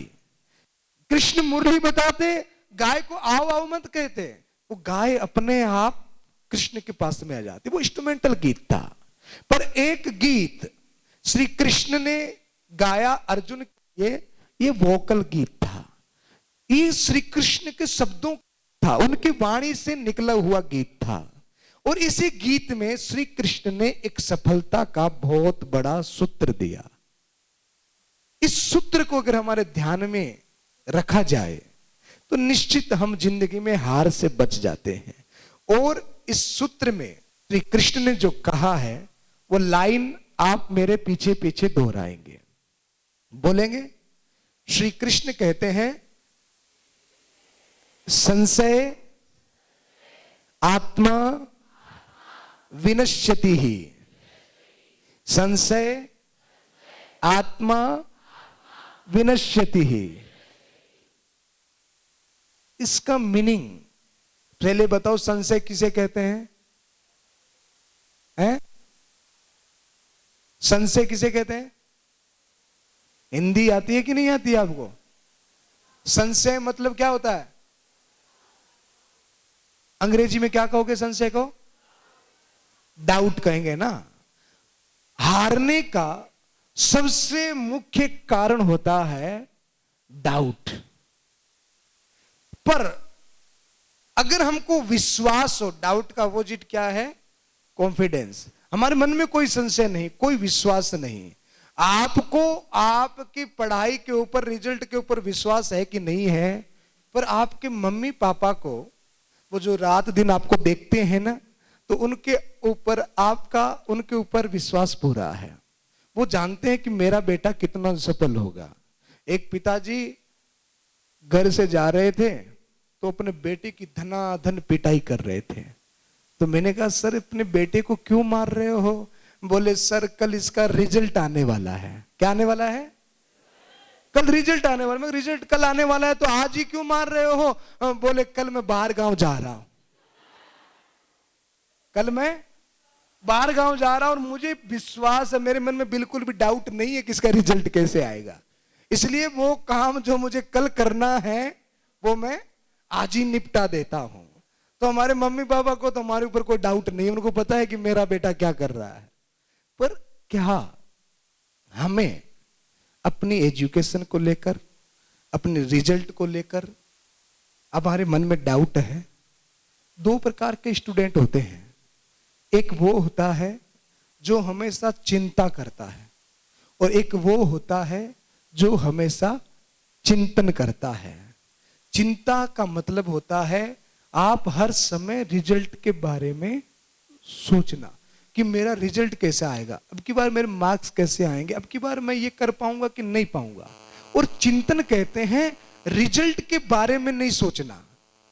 कृष्ण मुरली बताते, गाय को आओ आओ मत कहते, वो गाय अपने आप कृष्ण के पास में आ जाती। वो इंस्ट्रूमेंटल गीत था। पर एक गीत श्री कृष्ण ने गाया अर्जुन के लिए, ये वोकल गीत था। ये श्री कृष्ण के शब्दों था, उनकी वाणी से निकला हुआ गीत था। और इसी गीत में श्री कृष्ण ने एक सफलता का बहुत बड़ा सूत्र दिया। इस सूत्र को अगर हमारे ध्यान में रखा जाए तो निश्चित हम जिंदगी में हार से बच जाते हैं। और इस सूत्र में श्री कृष्ण ने जो कहा है, वो लाइन आप मेरे पीछे पीछे दोहराएंगे, बोलेंगे। श्री कृष्ण कहते हैं, संशय आत्मा विनश्यति ही। संशय आत्मा विनश्यति ही। इसका मीनिंग पहले बताओ, संशय किसे कहते हैं? हैं? संशय किसे कहते हैं? हिंदी आती है कि नहीं आती है आपको? संशय मतलब क्या होता है? अंग्रेजी में क्या कहोगे संशय को? डाउट कहेंगे ना। हारने का सबसे मुख्य कारण होता है डाउट। पर अगर हमको विश्वास हो, डाउट का अपोजिट क्या है? कॉन्फिडेंस। हमारे मन में कोई संशय नहीं, कोई विश्वास नहीं। आपको आपकी पढ़ाई के ऊपर, रिजल्ट के ऊपर विश्वास है कि नहीं है, पर आपके मम्मी पापा को, वो जो रात दिन आपको देखते हैं ना, तो उनके ऊपर आपका, उनके ऊपर विश्वास पूरा है। वो जानते हैं कि मेरा बेटा कितना सफल होगा। एक पिताजी घर से जा रहे थे तो अपने बेटे की धनाधन पिटाई कर रहे थे। तो मैंने कहा, सर अपने बेटे को क्यों मार रहे हो? बोले, सर कल इसका रिजल्ट आने वाला है। क्या आने वाला है? कल रिजल्ट आने वाला। मैं, रिजल्ट कल आने वाला है तो आज ही क्यों मार रहे हो? बोले, कल मैं बाहर गांव जा रहा हूं, कल मैं बाहर गांव जा रहा हूं और मुझे विश्वास है, मेरे मन में बिल्कुल भी डाउट नहीं है कि इसका रिजल्ट कैसे आएगा। इसलिए वो काम जो मुझे कल करना है वो मैं आज ही निपटा देता हूं। तो हमारे मम्मी पापा को तो हमारे ऊपर कोई डाउट नहीं, उनको पता है कि मेरा बेटा क्या कर रहा है। पर क्या हमें अपनी एजुकेशन को लेकर, अपने रिजल्ट को लेकर अब हमारे मन में डाउट है? दो प्रकार के स्टूडेंट होते हैं। एक वो होता है जो हमेशा चिंता करता है, और एक वो होता है जो हमेशा चिंतन करता है। चिंता का मतलब होता है आप हर समय रिजल्ट के बारे में सोचना कि मेरा रिजल्ट कैसे आएगा, अब की बार मेरे मार्क्स कैसे आएंगे, अब की बार मैं ये कर पाऊंगा कि नहीं पाऊंगा। और चिंतन कहते हैं रिजल्ट के बारे में नहीं सोचना,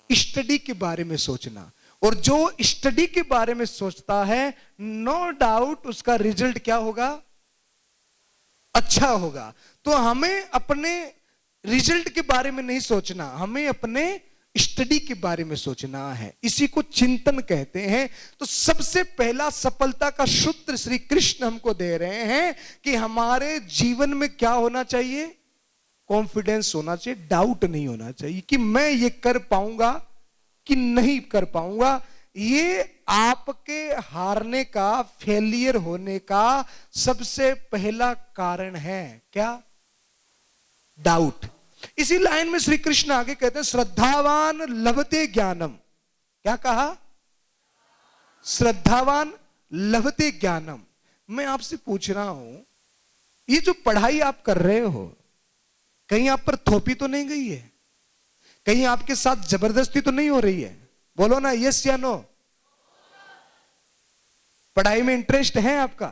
स्टडी के बारे में सोचना। और जो स्टडी के बारे में सोचता है नो डाउट उसका रिजल्ट क्या होगा, अच्छा होगा। तो हमें अपने रिजल्ट के बारे में नहीं सोचना, हमें अपने स्टडी के बारे में सोचना है। इसी को चिंतन कहते हैं। तो सबसे पहला सफलता का सूत्र श्री कृष्ण हमको दे रहे हैं कि हमारे जीवन में क्या होना चाहिए, कॉन्फिडेंस होना चाहिए, डाउट नहीं होना चाहिए कि मैं ये कर पाऊंगा कि नहीं कर पाऊंगा। ये आपके हारने का, फेलियर होने का सबसे पहला कारण है। क्या? डाउट। इसी लाइन में श्री कृष्ण आगे कहते हैं श्रद्धावान लभते ज्ञानम। क्या कहा? श्रद्धावान लभते ज्ञानम। मैं आपसे पूछ रहा हूं, ये जो पढ़ाई आप कर रहे हो कहीं आप पर थोपी तो नहीं गई है, कहीं आपके साथ जबरदस्ती तो नहीं हो रही है? बोलो ना यस या नो। पढ़ाई में इंटरेस्ट है आपका?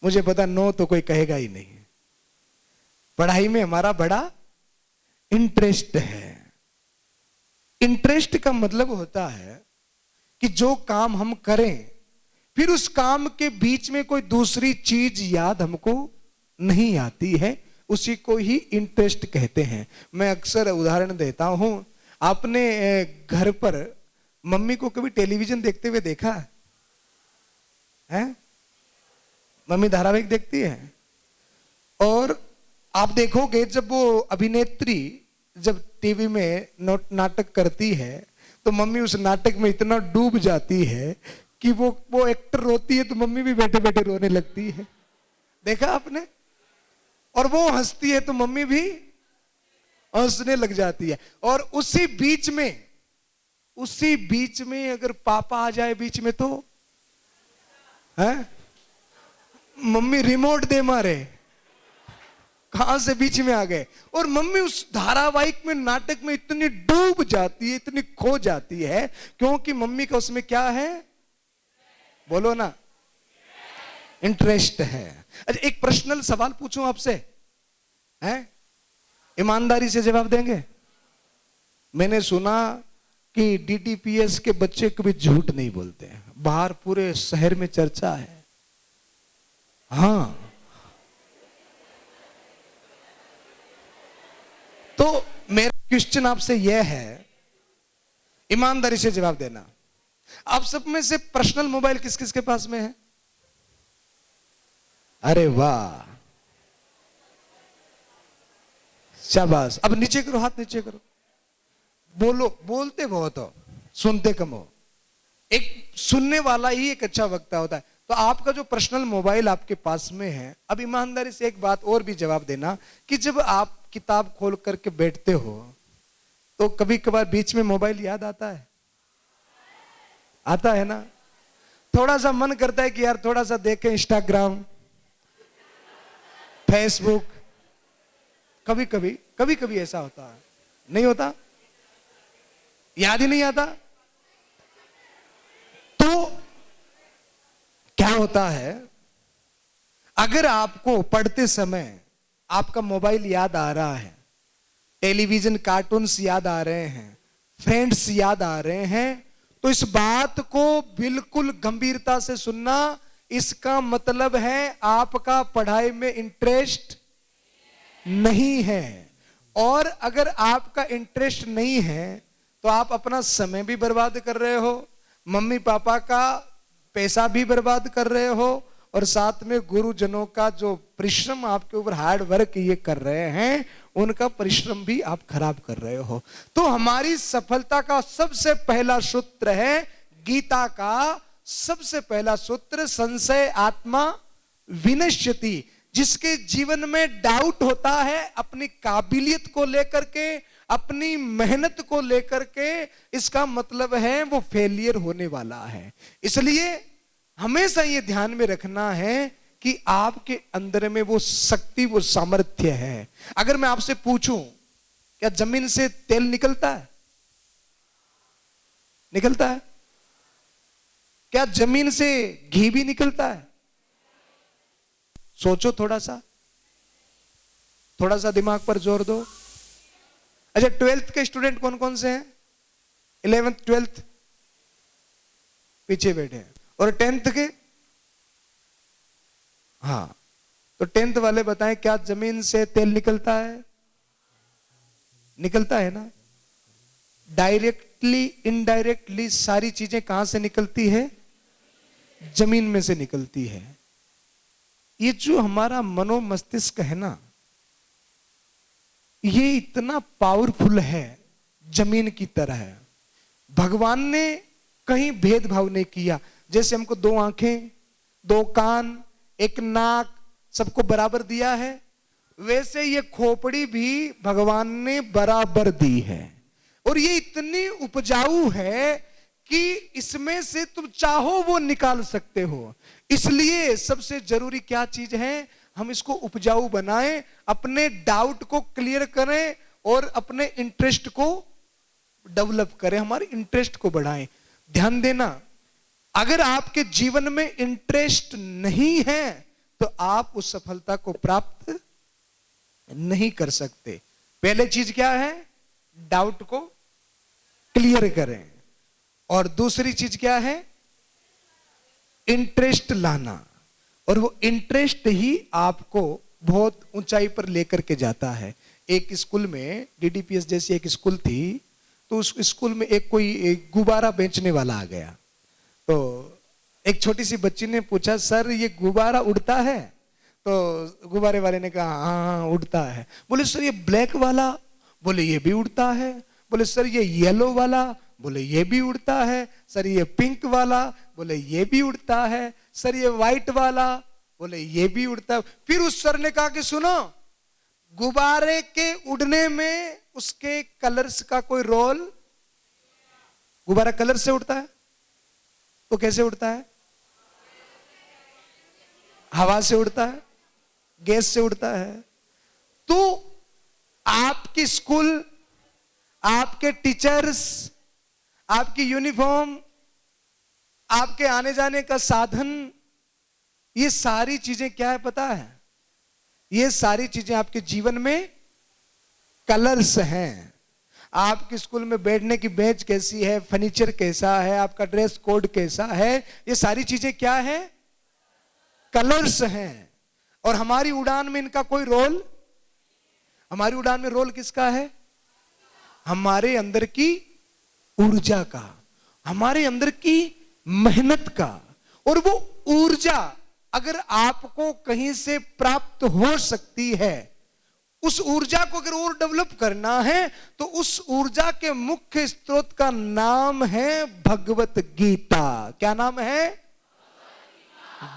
मुझे पता नो तो कोई कहेगा ही नहीं। पढ़ाई में हमारा बड़ा इंटरेस्ट है। इंटरेस्ट का मतलब होता है कि जो काम हम करें फिर उस काम के बीच में कोई दूसरी चीज याद हमको नहीं आती है, उसी को ही इंटरेस्ट कहते हैं। मैं अक्सर उदाहरण देता हूं, आपने घर पर मम्मी को कभी टेलीविजन देखते हुए देखा है? मम्मी धारावाहिक देखती है और आप देखोगे जब वो अभिनेत्री जब टीवी में नाटक करती है तो मम्मी उस नाटक में इतना डूब जाती है कि वो एक्टर रोती है तो मम्मी भी बैठे बैठे रोने लगती है। देखा आपने? और वो हंसती है तो मम्मी भी हंसने लग जाती है। और उसी बीच में अगर पापा आ जाए बीच में तो है मम्मी रिमोट दे मारे, कहां से बीच में आ गए। और मम्मी उस धारावाहिक में, नाटक में इतनी डूब जाती है, इतनी खो जाती है, क्योंकि मम्मी का उसमें क्या है, बोलो ना, इंटरेस्ट है। अच्छा, एक पर्सनल सवाल पूछूं आपसे, हैं? ईमानदारी से जवाब देंगे? मैंने सुना कि डीटीपीएस के बच्चे कभी झूठ नहीं बोलते हैं, बाहर पूरे शहर में चर्चा है। हाँ, तो मेरा क्वेश्चन आपसे यह है, ईमानदारी से जवाब देना। आप सब में से पर्सनल मोबाइल किस किस के पास में है? अरे वाह, शाबाश। अब नीचे करो, हाथ नीचे करो। बोलो, बोलते बहुत हो, सुनते कम हो। एक सुनने वाला ही एक अच्छा वक्ता होता है। तो आपका जो पर्सनल मोबाइल आपके पास में है, अब ईमानदारी से एक बात और भी जवाब देना कि जब आप किताब खोल करके बैठते हो तो कभी कभार बीच में मोबाइल याद आता है? आता है ना? थोड़ा सा मन करता है कि यार थोड़ा सा देखें इंस्टाग्राम, फेसबुक। कभी कभी ऐसा होता है, नहीं होता? याद ही नहीं आता। तो क्या होता है, अगर आपको पढ़ते समय आपका मोबाइल याद आ रहा है, टेलीविजन कार्टून्स याद आ रहे हैं, फ्रेंड्स याद आ रहे हैं, तो इस बात को बिल्कुल गंभीरता से सुनना। इसका मतलब है आपका पढ़ाई में इंटरेस्ट नहीं है। और अगर आपका इंटरेस्ट नहीं है तो आप अपना समय भी बर्बाद कर रहे हो, मम्मी पापा का पैसा भी बर्बाद कर रहे हो, और साथ में गुरुजनों का जो परिश्रम आपके ऊपर हार्ड वर्क ये कर रहे हैं उनका परिश्रम भी आप खराब कर रहे हो। तो हमारी सफलता का सबसे पहला सूत्र है, गीता का सबसे पहला सूत्र, संशय आत्मा विनश्यति। जिसके जीवन में डाउट होता है अपनी काबिलियत को लेकर के, अपनी मेहनत को लेकर के, इसका मतलब है वो फेलियर होने वाला है। इसलिए हमेशा ये ध्यान में रखना है कि आपके अंदर में वो शक्ति, वो सामर्थ्य है। अगर मैं आपसे पूछूं क्या जमीन से तेल निकलता है? निकलता है? क्या जमीन से घी भी निकलता है? सोचो थोड़ा सा दिमाग पर जोर दो। अच्छा, 12th के स्टूडेंट कौन कौन से हैं? 11th 12th पीछे बैठे हैं। और 10th के? हाँ, तो 10th वाले बताएं, क्या जमीन से तेल निकलता है? निकलता है ना। डायरेक्टली इनडायरेक्टली सारी चीजें कहां से निकलती है? जमीन में से निकलती है। ये जो हमारा मनो मस्तिष्क है ना, ये इतना पावरफुल है, जमीन की तरह है। भगवान ने कहीं भेदभाव नहीं किया। जैसे हमको 2 आंखें, 2 कान, 1 नाक, सबको बराबर दिया है, वैसे ये खोपड़ी भी भगवान ने बराबर दी है। और ये इतनी उपजाऊ है कि इसमें से तुम चाहो वो निकाल सकते हो। इसलिए सबसे जरूरी क्या चीज है? हम इसको उपजाऊ बनाएं, अपने डाउट को क्लियर करें और अपने इंटरेस्ट को डेवलप करें, हमारे इंटरेस्ट को बढ़ाएं। ध्यान देना, अगर आपके जीवन में इंटरेस्ट नहीं है तो आप उस सफलता को प्राप्त नहीं कर सकते। पहले चीज क्या है? डाउट को क्लियर करें। और दूसरी चीज क्या है? इंटरेस्ट लाना। और वो इंटरेस्ट ही आपको बहुत ऊंचाई पर लेकर के जाता है। एक स्कूल में, डीडीपीएस जैसी एक स्कूल थी, तो उस स्कूल में एक गुब्बारा बेचने वाला आ गया। तो एक छोटी सी बच्ची ने पूछा, सर ये गुब्बारा उड़ता है? तो गुब्बारे वाले ने कहा हाँ उड़ता है। बोले सर ये ब्लैक वाला? बोले ये भी उड़ता है। बोले सर ये येलो वाला? बोले ये भी उड़ता है। सर ये पिंक वाला? बोले ये भी उड़ता है। सर ये व्हाइट वाला? बोले ये भी उड़ता है। फिर उस सर ने कहा कि सुनो, गुब्बारे के उड़ने में उसके कलर्स का कोई रोल? गुब्बारा कलर से उड़ता है तो कैसे उड़ता है? हवा से उड़ता है, गैस से उड़ता है। तो आपकी स्कूल, आपके टीचर्स, आपकी यूनिफॉर्म, आपके आने जाने का साधन, ये सारी चीजें क्या है पता है? ये सारी चीजें आपके जीवन में कलर्स हैं। आपके स्कूल में बैठने की बेंच कैसी है, फर्नीचर कैसा है, आपका ड्रेस कोड कैसा है, ये सारी चीजें क्या है? कलर्स हैं। और हमारी उड़ान में इनका कोई रोल? हमारी उड़ान में रोल किसका है? हमारे अंदर की ऊर्जा का, हमारे अंदर की मेहनत का। और वो ऊर्जा अगर आपको कहीं से प्राप्त हो सकती है, उस ऊर्जा को अगर और डेवलप करना है, तो उस ऊर्जा के मुख्य स्रोत का नाम है भगवत गीता। क्या नाम है?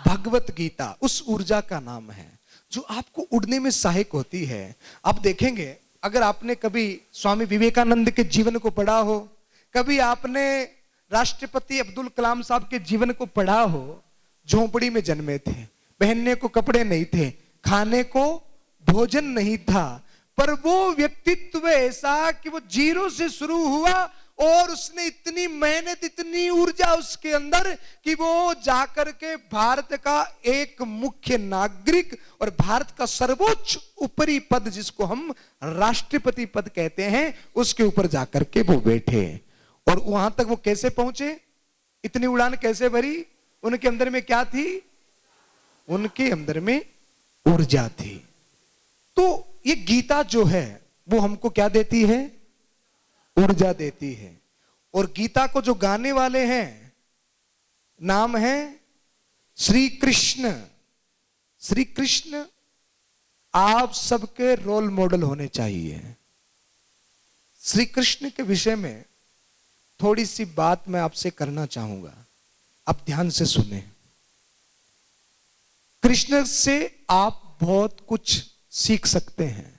भगवत गीता उस ऊर्जा का नाम है जो आपको उड़ने में सहायक होती है। आप देखेंगे, अगर आपने कभी स्वामी विवेकानंद के जीवन को पढ़ा हो, कभी आपने राष्ट्रपति अब्दुल कलाम साहब के जीवन को पढ़ा हो, झोंपड़ी में जन्मे थे, पहनने को कपड़े नहीं थे, खाने को भोजन नहीं था, पर वो व्यक्तित्व ऐसा कि वो जीरो से शुरू हुआ और उसने इतनी मेहनत, इतनी ऊर्जा उसके अंदर कि वो जाकर के भारत का एक मुख्य नागरिक और भारत का सर्वोच्च ऊपरी पद, जिसको हम राष्ट्रपति पद कहते हैं, उसके ऊपर जाकर के वो बैठे। और वहां तक वो कैसे पहुंचे? इतनी उड़ान कैसे भरी? उनके अंदर में क्या थी? उनके अंदर में ऊर्जा थी। तो ये गीता जो है वो हमको क्या देती है? ऊर्जा देती है। और गीता को जो गाने वाले हैं, नाम है श्री कृष्ण। श्री कृष्ण आप सबके रोल मॉडल होने चाहिए। श्री कृष्ण के विषय में थोड़ी सी बात मैं आपसे करना चाहूंगा, आप ध्यान से सुने। कृष्ण से आप बहुत कुछ सीख सकते हैं।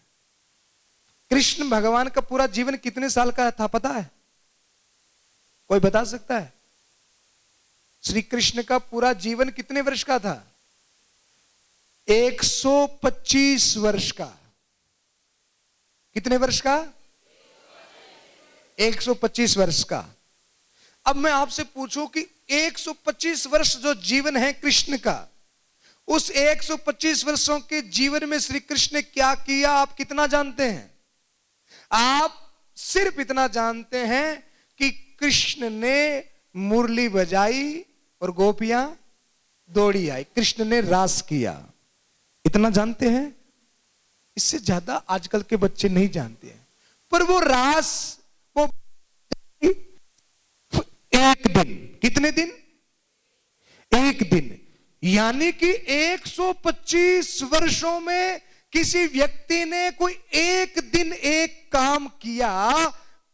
कृष्ण भगवान का पूरा जीवन कितने साल का था पता है? कोई बता सकता है? श्री कृष्ण का पूरा जीवन कितने वर्ष का था? 125 वर्ष का। कितने वर्ष का? 125 वर्ष का। अब मैं आपसे पूछूं कि 125 वर्ष जो जीवन है कृष्ण का, उस 125 वर्षों के जीवन में श्री कृष्ण ने क्या किया आप कितना जानते हैं? आप सिर्फ इतना जानते हैं कि कृष्ण ने मुरली बजाई और गोपियां दौड़ी आई, कृष्ण ने रास किया, इतना जानते हैं। इससे ज्यादा आजकल के बच्चे नहीं जानते हैं। पर वो रास वो एक दिन, कितने दिन? एक दिन, यानी कि 125 वर्षों में किसी व्यक्ति ने कोई एक दिन एक काम किया,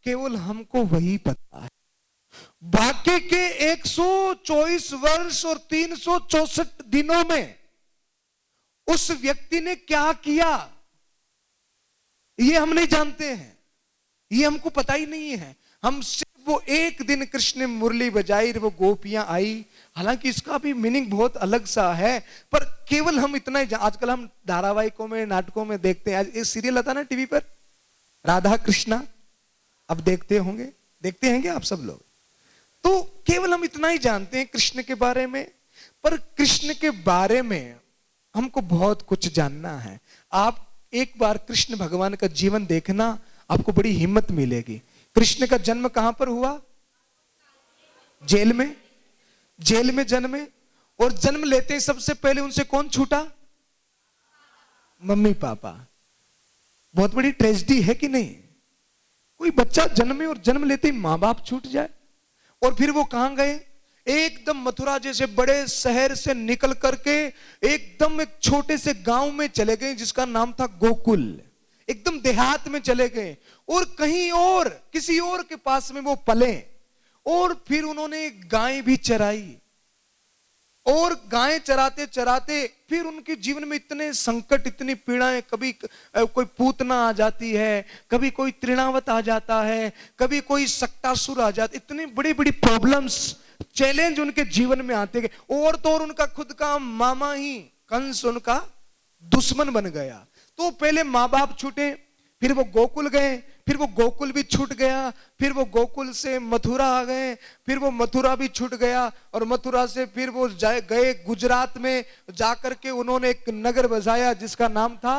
केवल हमको वही पता है। बाकी के 124 वर्ष और 364 दिनों में उस व्यक्ति ने क्या किया, ये हम नहीं जानते हैं, ये हमको पता ही नहीं है। हम सिर्फ वो एक दिन कृष्ण ने मुरली बजाई, वो गोपियां आई, हालांकि इसका भी मीनिंग बहुत अलग सा है, पर केवल हम इतना ही। आजकल हम धारावाहिकों में, नाटकों में देखते हैं, एक सीरियल आता ना टीवी पर, राधा कृष्णा, अब देखते होंगे, देखते हैं क्या आप सब लोग? तो केवल हम इतना ही जानते हैं कृष्ण के बारे में, पर कृष्ण के बारे में हमको बहुत कुछ जानना है। आप एक बार कृष्ण भगवान का जीवन देखना, आपको बड़ी हिम्मत मिलेगी। कृष्ण का जन्म कहां पर हुआ? जेल में, जेल में जन्मे, और जन्म लेते ही सबसे पहले उनसे कौन छूटा? Mummy papa. बहुत बड़ी ट्रेजेडी है कि नहीं? कोई बच्चा जन्मे और जन्म लेते ही मां बाप छूट जाए। और फिर वो कहां गए? एकदम मथुरा जैसे बड़े शहर से निकल करके एकदम एक छोटे से गांव में चले गए जिसका नाम था गोकुल। एकदम देहात में चले गए और कहीं और किसी और के पास में वो पले, और फिर उन्होंने गाय भी चराई, और गाय चराते चराते फिर उनके जीवन में इतने संकट, इतनी पीड़ाएं, कभी कोई पूतना आ जाती है, कभी कोई तृणावत आ जाता है, कभी कोई सक्टासुर आ जाता, इतनी बड़ी बड़ी प्रॉब्लम्स, चैलेंज उनके जीवन में आते गए। और तो और उनका खुद का मामा ही कंस उनका दुश्मन बन गया। तो पहले माँ बाप छूटे, फिर वो गोकुल गए, फिर वो गोकुल भी छूट गया, फिर वो गोकुल से मथुरा आ गए, फिर वो मथुरा भी छूट गया, और मथुरा से फिर वो गए गुजरात में, जाकर के उन्होंने एक नगर बसाया जिसका नाम था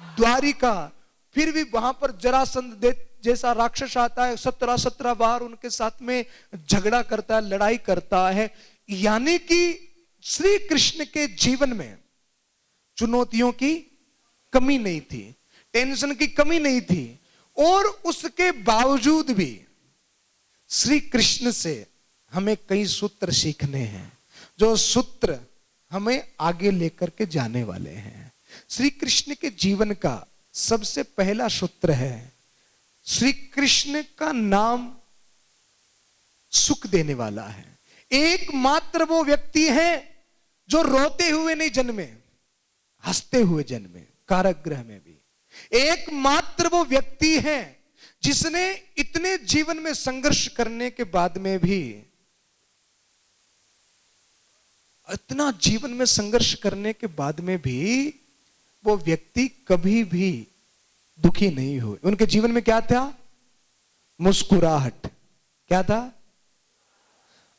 द्वारिका। फिर भी वहां पर जरासंध जैसा राक्षस आता है, 17 बार उनके साथ में झगड़ा करता है, लड़ाई करता है। यानी कि श्री कृष्ण के जीवन में चुनौतियों की कमी नहीं थी, टेंशन की कमी नहीं थी, और उसके बावजूद भी श्री कृष्ण से हमें कई सूत्र सीखने हैं, जो सूत्र हमें आगे लेकर के जाने वाले हैं। श्री कृष्ण के जीवन का सबसे पहला सूत्र है, श्री कृष्ण का नाम सुख देने वाला है। एकमात्र वो व्यक्ति है जो रोते हुए नहीं जन्मे, हंसते हुए जन्मे, कारागृह में भी। एकमात्र वो व्यक्ति है जिसने इतने जीवन में संघर्ष करने के बाद में भी, इतना जीवन में संघर्ष करने के बाद में भी वो व्यक्ति कभी भी दुखी नहीं हुए। उनके जीवन में क्या था? मुस्कुराहट। क्या था?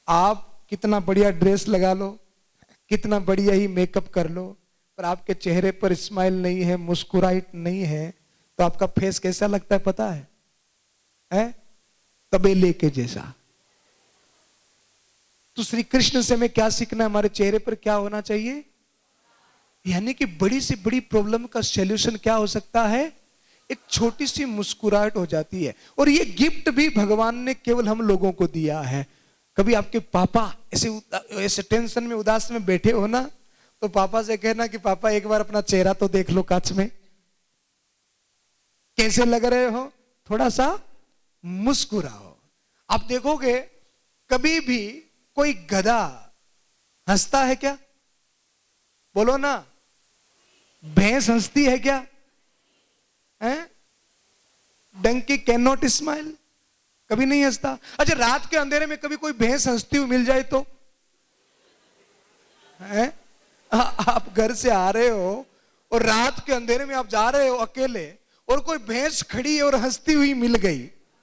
आप कितना बढ़िया ड्रेस लगा लो, कितना बढ़िया ही मेकअप कर लो, पर आपके चेहरे पर स्माइल नहीं है, मुस्कुराहट नहीं है, तो आपका फेस कैसा लगता है पता है? तबेले के जैसा। तो श्री कृष्ण से हमें क्या सीखना है? हमारे चेहरे पर क्या होना चाहिए? यानी कि बड़ी से बड़ी प्रॉब्लम का सॉल्यूशन क्या हो सकता है? एक छोटी सी मुस्कुराहट हो जाती है। और ये गिफ्ट भी भगवान ने केवल हम लोगों को दिया है। कभी आपके पापा ऐसे टेंशन में, उदास में बैठे हो ना, तो पापा से कहना कि पापा एक बार अपना चेहरा तो देख लो कांच में, कैसे लग रहे हो, थोड़ा सा मुस्कुराओ। आप देखोगे कभी भी कोई गधा हंसता है क्या? बोलो ना। भैंस हंसती है क्या? डंकी कैन नॉट स्माइल, कभी नहीं हंसता। अच्छा, रात के अंधेरे में कभी कोई भैंस हंसती हुई मिल जाए तो आप घर से आ रहे हो और रात के अंधेरे में आप जा रहे हो अकेले, और कोई भैंस खड़ी और हंसती हुई मिल गई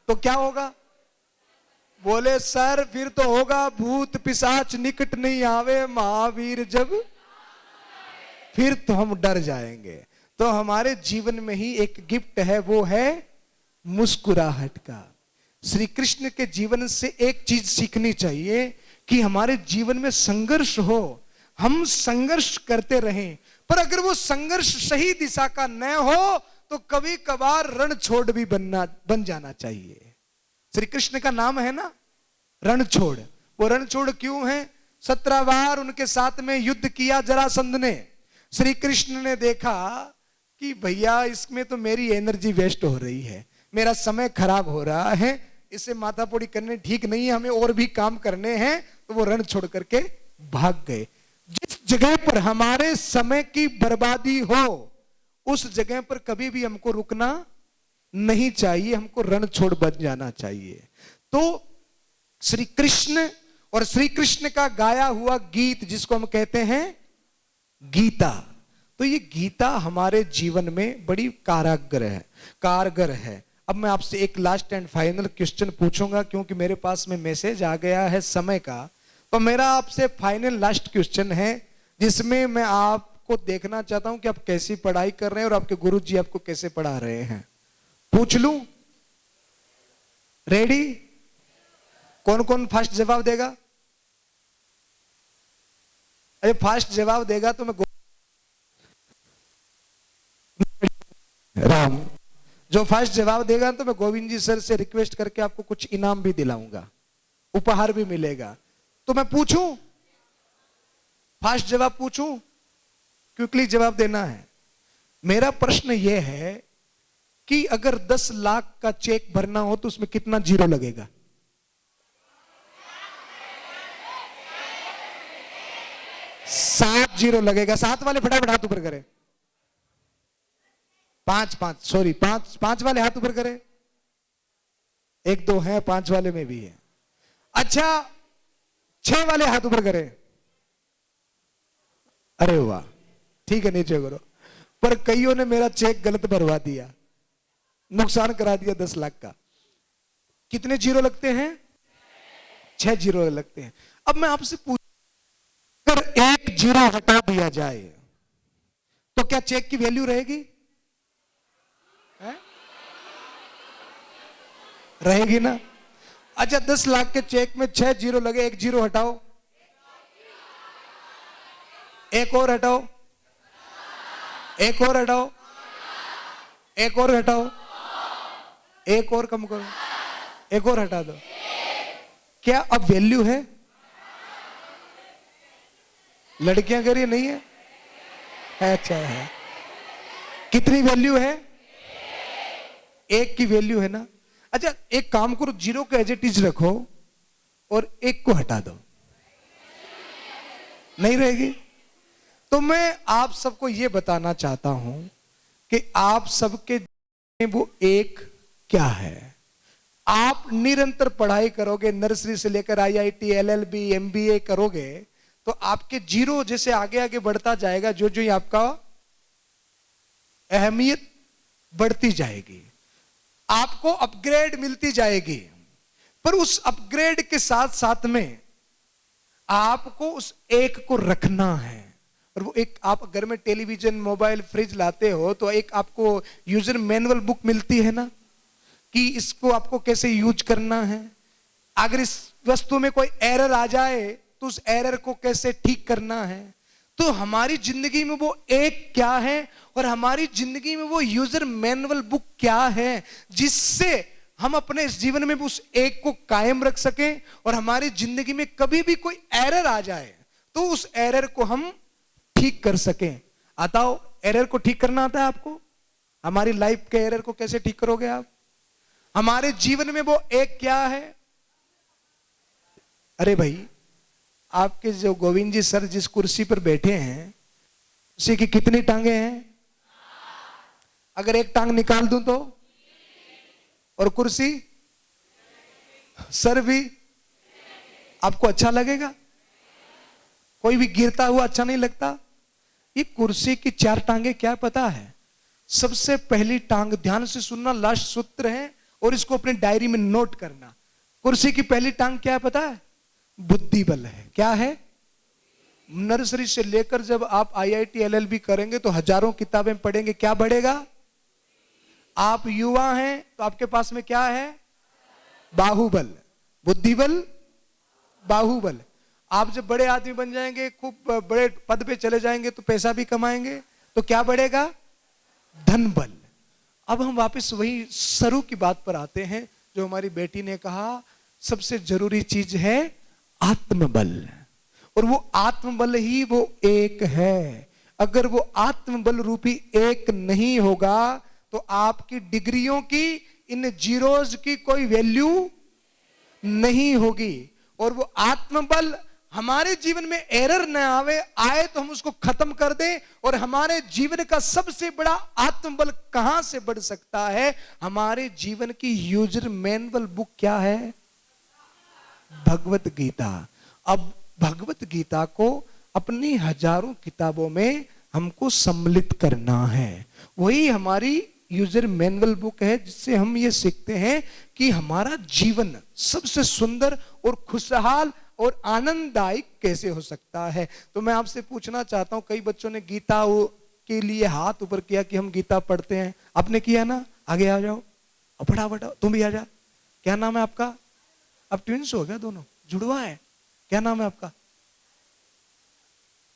तो क्या होगा? बोले सर फिर तो होगा भूत पिशाच निकट नहीं आवे महावीर जब, फिर तो हम डर जाएंगे। तो हमारे जीवन में ही एक गिफ्ट है, वो है मुस्कुराहट का। श्री कृष्ण के जीवन से एक चीज सीखनी चाहिए कि हमारे जीवन में संघर्ष हो, हम संघर्ष करते रहें, पर अगर वो संघर्ष सही दिशा का न हो तो कभी कभार रणछोड़ भी बन जाना चाहिए। श्री कृष्ण का नाम है ना रणछोड़। वो रणछोड़ क्यों है? 17 बार उनके साथ में युद्ध किया जरासंध ने। श्री कृष्ण ने देखा कि भैया इसमें तो मेरी एनर्जी वेस्ट हो रही है, मेरा समय खराब हो रहा है, इसे माथापोड़ी करने ठीक नहीं है, हमें और भी काम करने हैं। तो वो रण छोड़ करके भाग गए। जिस जगह पर हमारे समय की बर्बादी हो उस जगह पर कभी भी हमको रुकना नहीं चाहिए, हमको रण छोड़ बन जाना चाहिए। तो श्री कृष्ण और श्री कृष्ण का गाया हुआ गीत जिसको हम कहते हैं गीता, तो ये गीता हमारे जीवन में बड़ी कारगर है। अब मैं आपसे एक लास्ट एंड फाइनल क्वेश्चन पूछूंगा, क्योंकि मेरे पास में मैसेज आ गया है समय का। तो मेरा आपसे फाइनल लास्ट क्वेश्चन है जिसमें मैं आपको देखना चाहता हूं कि आप कैसी पढ़ाई कर रहे हैं और आपके गुरुजी आपको कैसे पढ़ा रहे हैं। पूछ लूं? रेडी? कौन कौन फास्ट जवाब देगा? अरे फास्ट जवाब देगा तो मैं राम, जो फास्ट जवाब देगा तो मैं गोविंद जी सर से रिक्वेस्ट करके आपको कुछ इनाम भी दिलाऊंगा, उपहार भी मिलेगा। तो मैं पूछूं? फास्ट जवाब पूछूं? क्विकली जवाब देना है। मेरा प्रश्न यह है कि अगर 10 लाख का चेक भरना हो तो उसमें कितना जीरो लगेगा? 7 जीरो लगेगा। 7 वाले फटाफट हाथ ऊपर करें। 5 वाले हाथ ऊपर करें। 1 2 है, 5 वाले में भी है। अच्छा 6 वाले हाथ ऊपर करें। अरे वाह, ठीक है, नीचे करो। पर कईयों ने मेरा चेक गलत भरवा दिया, नुकसान करा दिया 10 लाख का। कितने जीरो लगते हैं? 6 जीरो लगते हैं। अब मैं आपसे पूछ, अगर 1 जीरो हटा दिया जाए तो क्या चेक की वैल्यू रहेगी? रहेगी ना? अच्छा 10 लाख के चेक में 6 जीरो लगे, 1 जीरो हटाओ, 1 और हटाओ, 1 और हटाओ, 1 और हटाओ, 1 और कम करो, 1 और हटा दो। क्या अब वैल्यू है? लड़कियां कह रही नहीं है? अच्छा है। कितनी वैल्यू है? 1 की वैल्यू है ना? अच्छा एक काम करो, जीरो को एज इट इज रखो और 1 को हटा दो, नहीं रहेगी? तो मैं आप सबको यह बताना चाहता हूं कि आप सबके वो 1 क्या है। आप निरंतर पढ़ाई करोगे, नर्सरी से लेकर IIT LLB MBA करोगे तो आपके जीरो जैसे आगे आगे बढ़ता जाएगा, जो जो आपका अहमियत बढ़ती जाएगी, आपको अपग्रेड मिलती जाएगी। पर उस अपग्रेड के साथ साथ में आपको उस 1 को रखना है। और वो एक, आप घर में टेलीविजन मोबाइल फ्रिज लाते हो तो एक आपको यूजर मैनुअल बुक मिलती है ना, कि इसको आपको कैसे यूज करना है। अगर इस वस्तु में कोई एरर आ जाए तो उस एरर को कैसे ठीक करना है। तो हमारी जिंदगी में वो 1 क्या है और हमारी जिंदगी में वो यूजर मैनुअल बुक क्या है, जिससे हम अपने इस जीवन में उस 1 को कायम रख सकें और हमारी जिंदगी में कभी भी कोई एरर आ जाए तो उस एरर को हम ठीक कर सकें। आता हो एरर को ठीक करना आता है आपको? हमारी लाइफ के एरर को कैसे ठीक करोगे आप? हमारे जीवन में वो 1 क्या है? अरे भाई, आपके जो गोविंद जी सर जिस कुर्सी पर बैठे हैं उसी की कितनी टांगे हैं? अगर 1 टांग निकाल दूं तो? और कुर्सी सर भी? आपको अच्छा लगेगा? कोई भी गिरता हुआ अच्छा नहीं लगता? ये कुर्सी की 4 टांगे क्या पता है? सबसे पहली टांग, ध्यान से सुनना, लास्ट सूत्र है और इसको अपने डायरी में नोट करना। कुर्सी की पहली टांग क्या है पता है? बुद्धि बल है। क्या है? नर्सरी से लेकर जब आप IIT LLB करेंगे तो हजारों किताबें पढ़ेंगे, क्या बढ़ेगा? आप युवा हैं तो आपके पास में क्या है? बाहुबल, बुद्धिबल, बाहुबल। आप जब बड़े आदमी बन जाएंगे, खूब बड़े पद पे चले जाएंगे तो पैसा भी कमाएंगे, तो क्या बढ़ेगा? धन बल। अब हम वापस वही सरू की बात पर आते हैं जो हमारी बेटी ने कहा, सबसे जरूरी चीज है आत्मबल। और वो आत्मबल ही वो एक है। अगर वो आत्मबल रूपी एक नहीं होगा तो आपकी डिग्रियों की, इन जीरोज की कोई वैल्यू नहीं होगी। और वो आत्मबल हमारे जीवन में एरर न आए तो हम उसको खत्म कर दें। और हमारे जीवन का सबसे बड़ा आत्मबल कहां से बढ़ सकता है? हमारे जीवन की यूजर मैनुअल बुक क्या है? भगवत गीता। अब भगवत गीता को अपनी हजारों किताबों में हमको सम्मिलित करना है। वही हमारी यूजर मैनुअल बुक है जिससे हम ये सीखते हैं कि हमारा जीवन सबसे सुंदर और खुशहाल और आनंददायक कैसे हो सकता है। तो मैं आपसे पूछना चाहता हूं, कई बच्चों ने गीता के लिए हाथ ऊपर किया कि हम गीता पढ़ते हैं। आपने किया ना? आगे आ जाओ, फटाफट तुम भी आ जा। क्या नाम है आपका? अब ट्विंस हो गया, दोनों जुड़वा है। क्या नाम है आपका?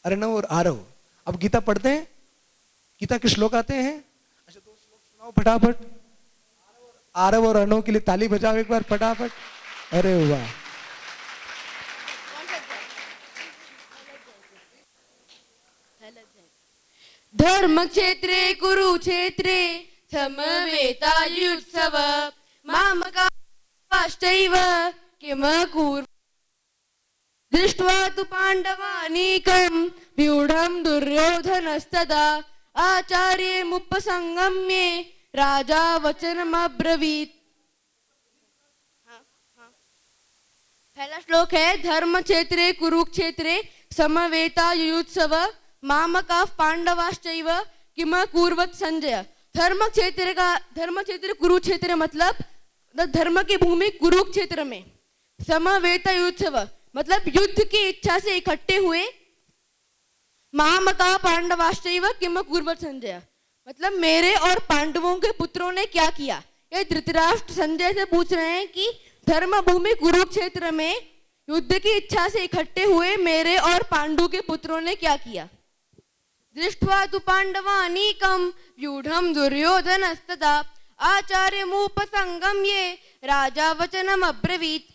अर्णव और आरव। अब गीता पढ़ते हैं? गीता के श्लोक आते हैं? अच्छा, 2 श्लोक सुनाओ फटाफट। आरव और अर्णव के लिए ताली बजाओ एक बार फटाफट। अरे वाह, धर्म क्षेत्रे कुरुक्षेत्रे समवेतायुत्सव मामकाश्चैव किम कुर्वन् दृष्ट्वा तु पाण्डवानीकं व्यूढं दुर्योधनस्तदा आचार्यमुपसंगम्ये राजा वचनमब्रवीत्। पहला श्लोक है, धर्म क्षेत्रे कुरुक्षेत्रे समवेतायुत्सव मामका पांडवाश्चैव किम कुर्वत् संजय। धर्म क्षेत्र कुरुक्षेत्र मतलब धर्म की भूमि कुरुक्षेत्र में। समवेतायुत्सव मतलब युद्ध की इच्छा से इकट्ठे हुए। मामका पांडवाश्चैव किम कुर्वत् संजय मतलब मेरे और पांडवों के पुत्रों ने क्या किया। ये धृतराष्ट्र संजय से पूछ रहे हैं कि धर्म भूमि कुरुक्षेत्र में युद्ध की इच्छा से इकट्ठे हुए मेरे और पांडु के पुत्रों ने क्या किया। दृष्ट्वा तु पांडवानीकं व्यूढं दुर्योधनस्तदा आचार्यमुपसंगम्ये राजा वचनम अब्रवीत्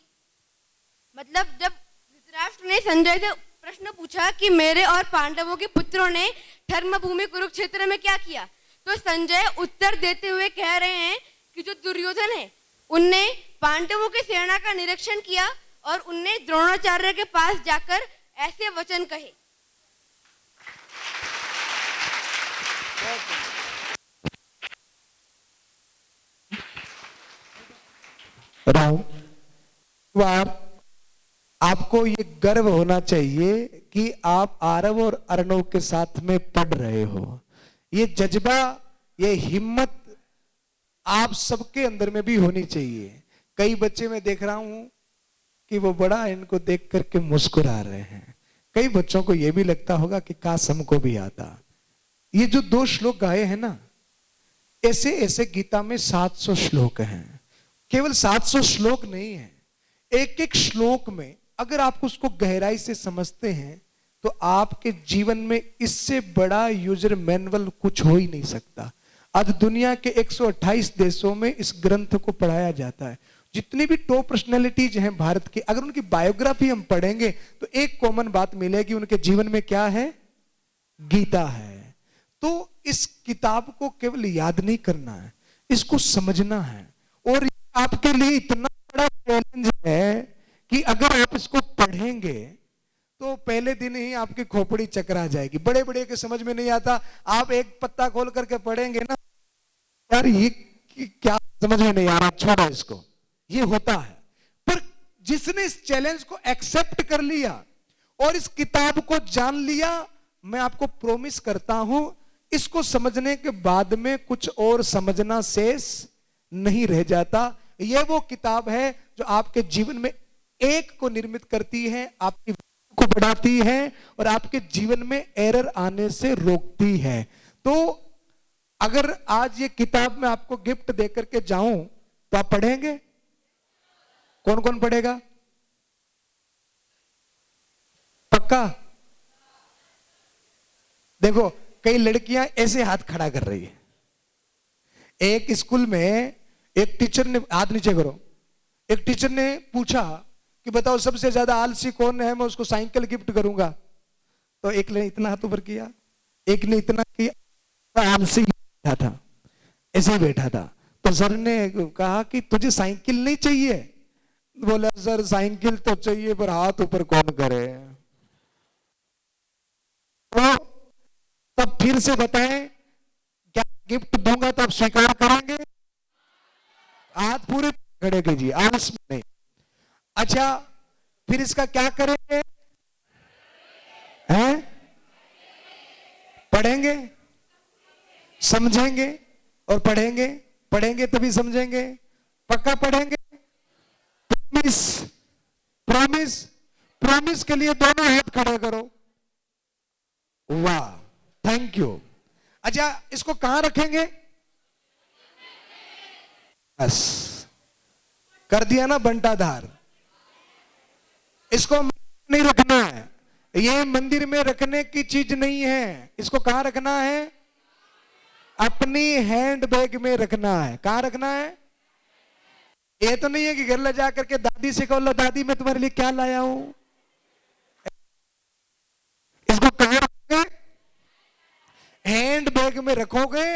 मतलब जब धृतराष्ट्र ने संजय से प्रश्न पूछा कि मेरे और पांडवों के पुत्रों ने धर्मभूमि कुरुक्षेत्र में क्या किया, तो संजय उत्तर देते हुए कह रहे हैं कि जो दुर्योधन है उनने पांडवों की सेना का निरीक्षण किया और उनने द्रोणाचार्य के पास जाकर ऐसे वचन कहे। राम, आपको ये गर्व होना चाहिए कि आप आरव और अर्णव के साथ में पढ़ रहे हो। ये जज्बा, ये हिम्मत आप सबके अंदर में भी होनी चाहिए। कई बच्चे मैं देख रहा हूं कि वो बड़ा इनको देख करके मुस्कुरा रहे हैं। कई बच्चों को यह भी लगता होगा कि काश हमको भी आता। ये जो 2 श्लोक गाए हैं ना, ऐसे ऐसे गीता में 700 श्लोक हैं। केवल 700 श्लोक नहीं है, एक एक श्लोक में अगर आप उसको गहराई से समझते हैं तो आपके जीवन में इससे बड़ा यूजर मैनुअल कुछ हो ही नहीं सकता। आज दुनिया के 128 देशों में इस ग्रंथ को पढ़ाया जाता है। जितनी भी टॉप पर्सनैलिटीज हैं भारत की, अगर उनकी बायोग्राफी हम पढ़ेंगे तो एक कॉमन बात मिलेगी, उनके जीवन में क्या है? गीता है। तो इस किताब को केवल याद नहीं करना है, इसको समझना है। और आपके लिए इतना बड़ा चैलेंज है कि अगर आप इसको पढ़ेंगे तो पहले दिन ही आपकी खोपड़ी चकरा जाएगी। बड़े बड़े के समझ में नहीं आता, आप एक पत्ता खोल करके पढ़ेंगे ना, यार ये क्या समझ में नहीं आ रहा, छोड़ो इसको। ये होता है। पर जिसने इस चैलेंज को एक्सेप्ट कर लिया और इस किताब को जान लिया, मैं आपको प्रॉमिस करता हूं इसको समझने के बाद में कुछ और समझना शेष नहीं रह जाता। ये वो किताब है जो आपके जीवन में एक को निर्मित करती है, आपकी को बढ़ाती है और आपके जीवन में एरर आने से रोकती है। तो अगर आज ये किताब मैं आपको गिफ्ट देकर के जाऊं तो आप पढ़ेंगे? कौन कौन पढ़ेगा? पक्का? देखो कई लड़कियां ऐसे हाथ खड़ा कर रही है। एक स्कूल में एक टीचर ने, हाथ नीचे करो, एक टीचर ने पूछा कि बताओ सबसे ज्यादा आलसी कौन है, मैं उसको साइकिल गिफ्ट करूंगा। तो एक ने इतना हाथ ऊपर किया, एक ने इतना किया, आलसी बैठा था, ऐसे ही बैठा था। तो सर ने कहा कि तुझे साइकिल नहीं चाहिए? बोला सर साइकिल तो चाहिए पर हाथ ऊपर कौन करे। तो तब फिर से बताएं, क्या गिफ्ट दूंगा तो आप स्वीकार करेंगे? हाथ पूरे खड़े कीजिए, आलस में नहीं। अच्छा फिर इसका क्या करेंगे? हैं? पढ़ेंगे, समझेंगे और पढ़ेंगे, पढ़ेंगे तभी समझेंगे। पक्का पढ़ेंगे? प्रॉमिस, प्रॉमिस, प्रॉमिस के लिए दोनों हाथ खड़े करो। वाह, थैंक यू। अच्छा इसको कहां रखेंगे? बस कर दिया ना बंटाधार। इसको नहीं रखना है, ये मंदिर में रखने की चीज नहीं है। इसको कहां रखना है? अपनी हैंड बैग में रखना है। कहां रखना है? ये तो नहीं है कि घर ले जाकर के दादी से कहो, लो दादी मैं तुम्हारे लिए क्या लाया हूं। इसको कहां रखोगे? हैंड बैग में रखोगे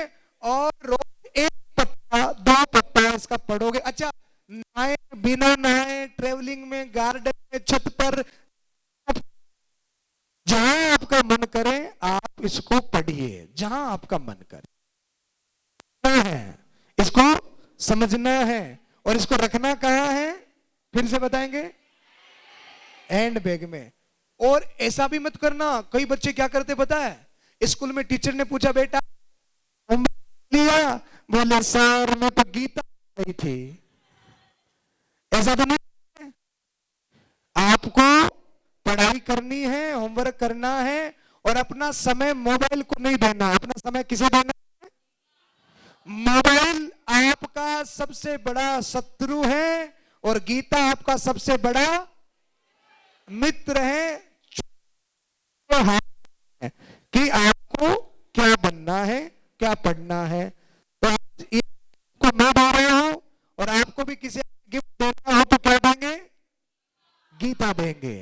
और रोज एक पत्ता, दो पत्ता इसका पढ़ोगे। अच्छा नहाए, बिना नहाए, ट्रेवलिंग में, गार्डन में, छत पर, जहां आपका मन करे आप इसको पढ़िए, जहां आपका मन करे है। इसको समझना है और इसको रखना कहां है? फिर से बताएंगे, हैंड बैग में। और ऐसा भी मत करना, कई बच्चे क्या करते पता है, स्कूल में टीचर ने पूछा बेटा होमवर्क लिया, बोले सर मैं तो गीता पढ़ी थी। ऐसा तो नहीं है। आपको पढ़ाई करनी है, होमवर्क करना है और अपना समय मोबाइल को नहीं देना। अपना समय किसे देना है? मोबाइल आपका सबसे बड़ा शत्रु है और गीता आपका सबसे बड़ा मित्र है। कि आपको क्या बनना है, क्या पढ़ना है। तो को मैं दे रहा हूं और आपको भी किसी गिफ्ट देना हो तो क्या देंगे? गीता देंगे।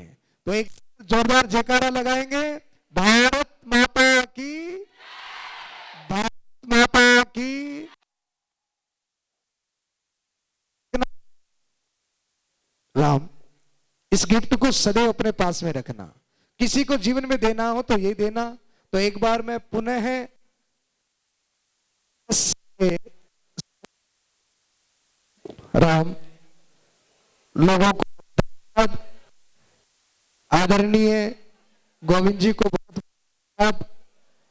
तो एक जोरदार जयकारा लगाएंगे, भारत माता की, भारत माता की। राम, इस गिफ्ट को सदैव अपने पास में रखना। किसी को जीवन में देना हो तो ये देना। तो एक बार मैं पुनः राम लोगों को, आदरणीय गोविंद जी को बहुत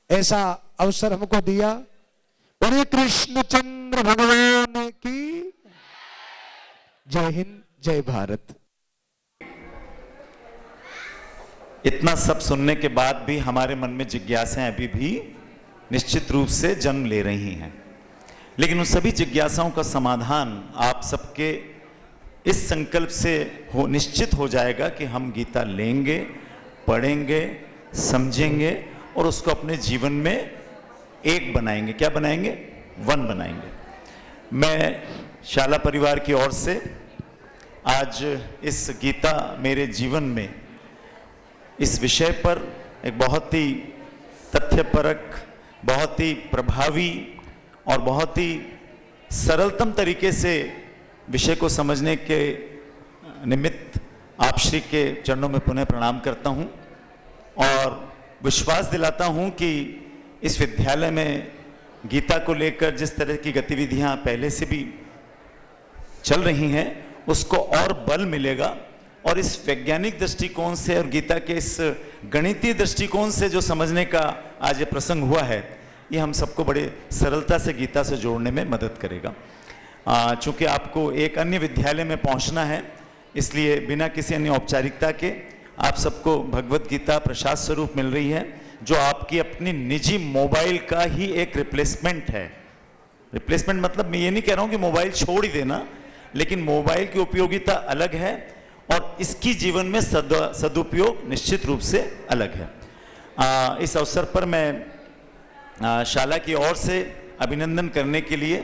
ऐसा अवसर हमको दिया। बोले कृष्णचंद्र भगवान की जय हिंद, जय भारत। इतना सब सुनने के बाद भी हमारे मन में जिज्ञासाएं अभी भी निश्चित रूप से जन्म ले रही हैं, लेकिन उन सभी जिज्ञासाओं का समाधान आप सबके इस संकल्प से निश्चित हो जाएगा कि हम गीता लेंगे, पढ़ेंगे, समझेंगे और उसको अपने जीवन में एक बनाएंगे। क्या बनाएंगे? वन बनाएंगे। मैं शाला परिवार की ओर से आज इस गीता मेरे जीवन में इस विषय पर एक बहुत ही तथ्यपरक, बहुत ही प्रभावी और बहुत ही सरलतम तरीके से विषय को समझने के निमित्त आप श्री के चरणों में पुनः प्रणाम करता हूं और विश्वास दिलाता हूं कि इस विद्यालय में गीता को लेकर जिस तरह की गतिविधियां पहले से भी चल रही हैं उसको और बल मिलेगा और इस वैज्ञानिक दृष्टिकोण से और गीता के इस गणितीय दृष्टिकोण से जो समझने का आज ये प्रसंग हुआ है, ये हम सबको बड़े सरलता से गीता से जोड़ने में मदद करेगा। चूंकि आपको एक अन्य विद्यालय में पहुंचना है, इसलिए बिना किसी अन्य औपचारिकता के आप सबको भगवत गीता प्रसाद स्वरूप मिल रही है, जो आपकी अपनी निजी मोबाइल का ही एक रिप्लेसमेंट है। रिप्लेसमेंट मतलब मैं ये नहीं कह रहा हूँ कि मोबाइल छोड़ ही देना, लेकिन मोबाइल की उपयोगिता अलग है और इसकी जीवन में सदुपयोग निश्चित रूप से अलग है। इस अवसर पर मैं शाला की ओर से अभिनंदन करने के लिए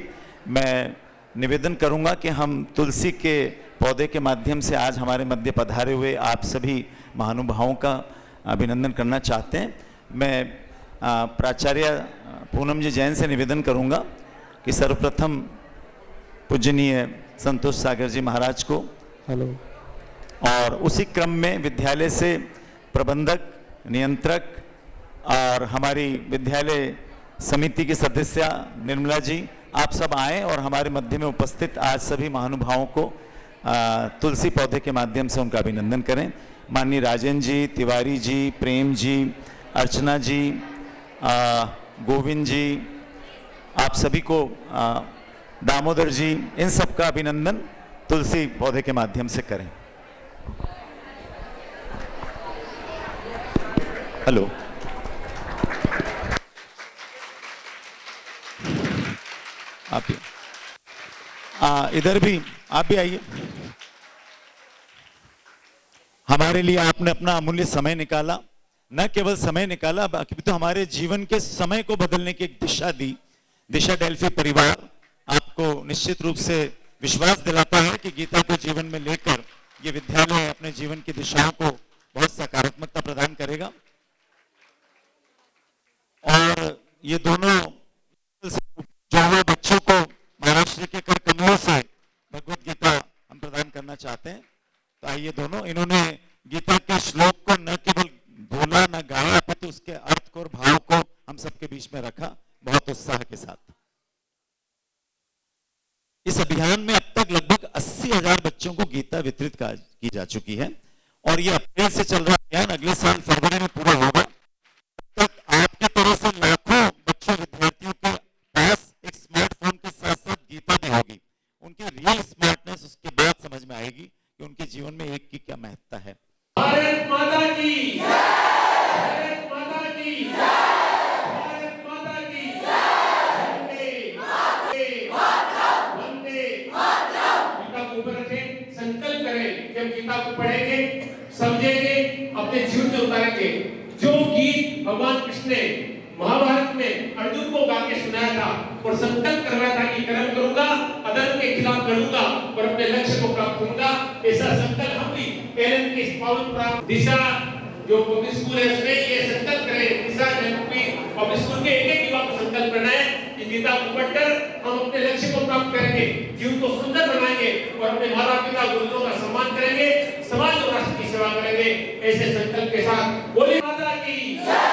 मैं निवेदन करूंगा कि हम तुलसी के पौधे के माध्यम से आज हमारे मध्य पधारे हुए आप सभी महानुभावों का अभिनंदन करना चाहते हैं। मैं प्राचार्य पूनम जी जैन से निवेदन करूंगा कि सर्वप्रथम पूजनीय संतोष सागर जी महाराज को, हेलो, और उसी क्रम में विद्यालय से प्रबंधक, नियंत्रक और हमारी विद्यालय समिति की सदस्य निर्मला जी, आप सब आए और हमारे मध्य में उपस्थित आज सभी महानुभावों को तुलसी पौधे के माध्यम से उनका अभिनंदन करें। माननीय राजेंद्र जी, तिवारी जी, प्रेम जी, अर्चना जी, गोविंद जी, आप सभी को, दामोदर जी, इन सब का अभिनंदन तुलसी पौधे के माध्यम से करें। हेलो, आप इधर भी, आप भी आइए। हमारे लिए आपने अपना अमूल्य समय निकाला, न केवल समय निकाला बाकी तो हमारे जीवन के समय को बदलने की एक दिशा दी। दिशा डेल्फी परिवार आपको निश्चित रूप से विश्वास दिलाता है कि गीता को जीवन में लेकर ये विद्यालय अपने जीवन की दिशाओं को बहुत सकारात्मकता प्रदान करेगा। और ये दोनों जो बच्चों को महाराष्ट्र के कर कमलों से भगवत गीता हम प्रदान करना चाहते हैं। तो आइए दोनों, इन्होंने गीता के श्लोक को न केवल बोला न गाया, अपितु उसके अर्थ को और भाव को हम सबके बीच में रखा बहुत उत्साह के साथ। इस अभियान में अब तक लगभग 80,000 बच्चों को गीता वितरित की जा चुकी है और ये अप्रैल से चल रहा अभियान अगले साल फरवरी में पूरा होगा। अब तक आपकी तरह से लाखों बच्चों, विद्यार्थियों के पास एक स्मार्टफोन के साथ साथ गीता भी होगी। उनकी रियल स्मार्टनेस उसके बाद समझ में आएगी कि उनके जीवन में एक की क्या महत्ता है। भारत माता की जय, भारत माता की जय, भारत माता की जय, वंदे मातरम, वंदे मातरम। गीता को ऊपर रखें, संकल्प करें कि हम गीता को पढ़ेंगे, समझेंगे, अपने जीवन में उतारेंगे। जो गीत भगवान कृष्ण ने महाभारत में अर्जुन को गा के सुनाया था और संकल्प करवाया था कि कर्म करूंगा, अधर्म के खिलाफ लड़ूंगा और अपने लक्ष्य को प्राप्त करूंगा, ऐसा संकल्प हम भी एलन के पावन प्राप्त दिशा जो पब्लिक स्कूल है उसमें ये संकल्प करें। दिशा पब्लिक स्कूल के एक युवा को संकल्प करना है कि गीता को पढ़कर हम अपने लक्ष्य को प्राप्त करेंगे, जीवन को सुंदर बनाएंगे और अपने माता पिता गुरुजनों का सम्मान करेंगे, समाज और राष्ट्र की सेवा करेंगे। ऐसे संकल्प के साथ बोले माता की जय।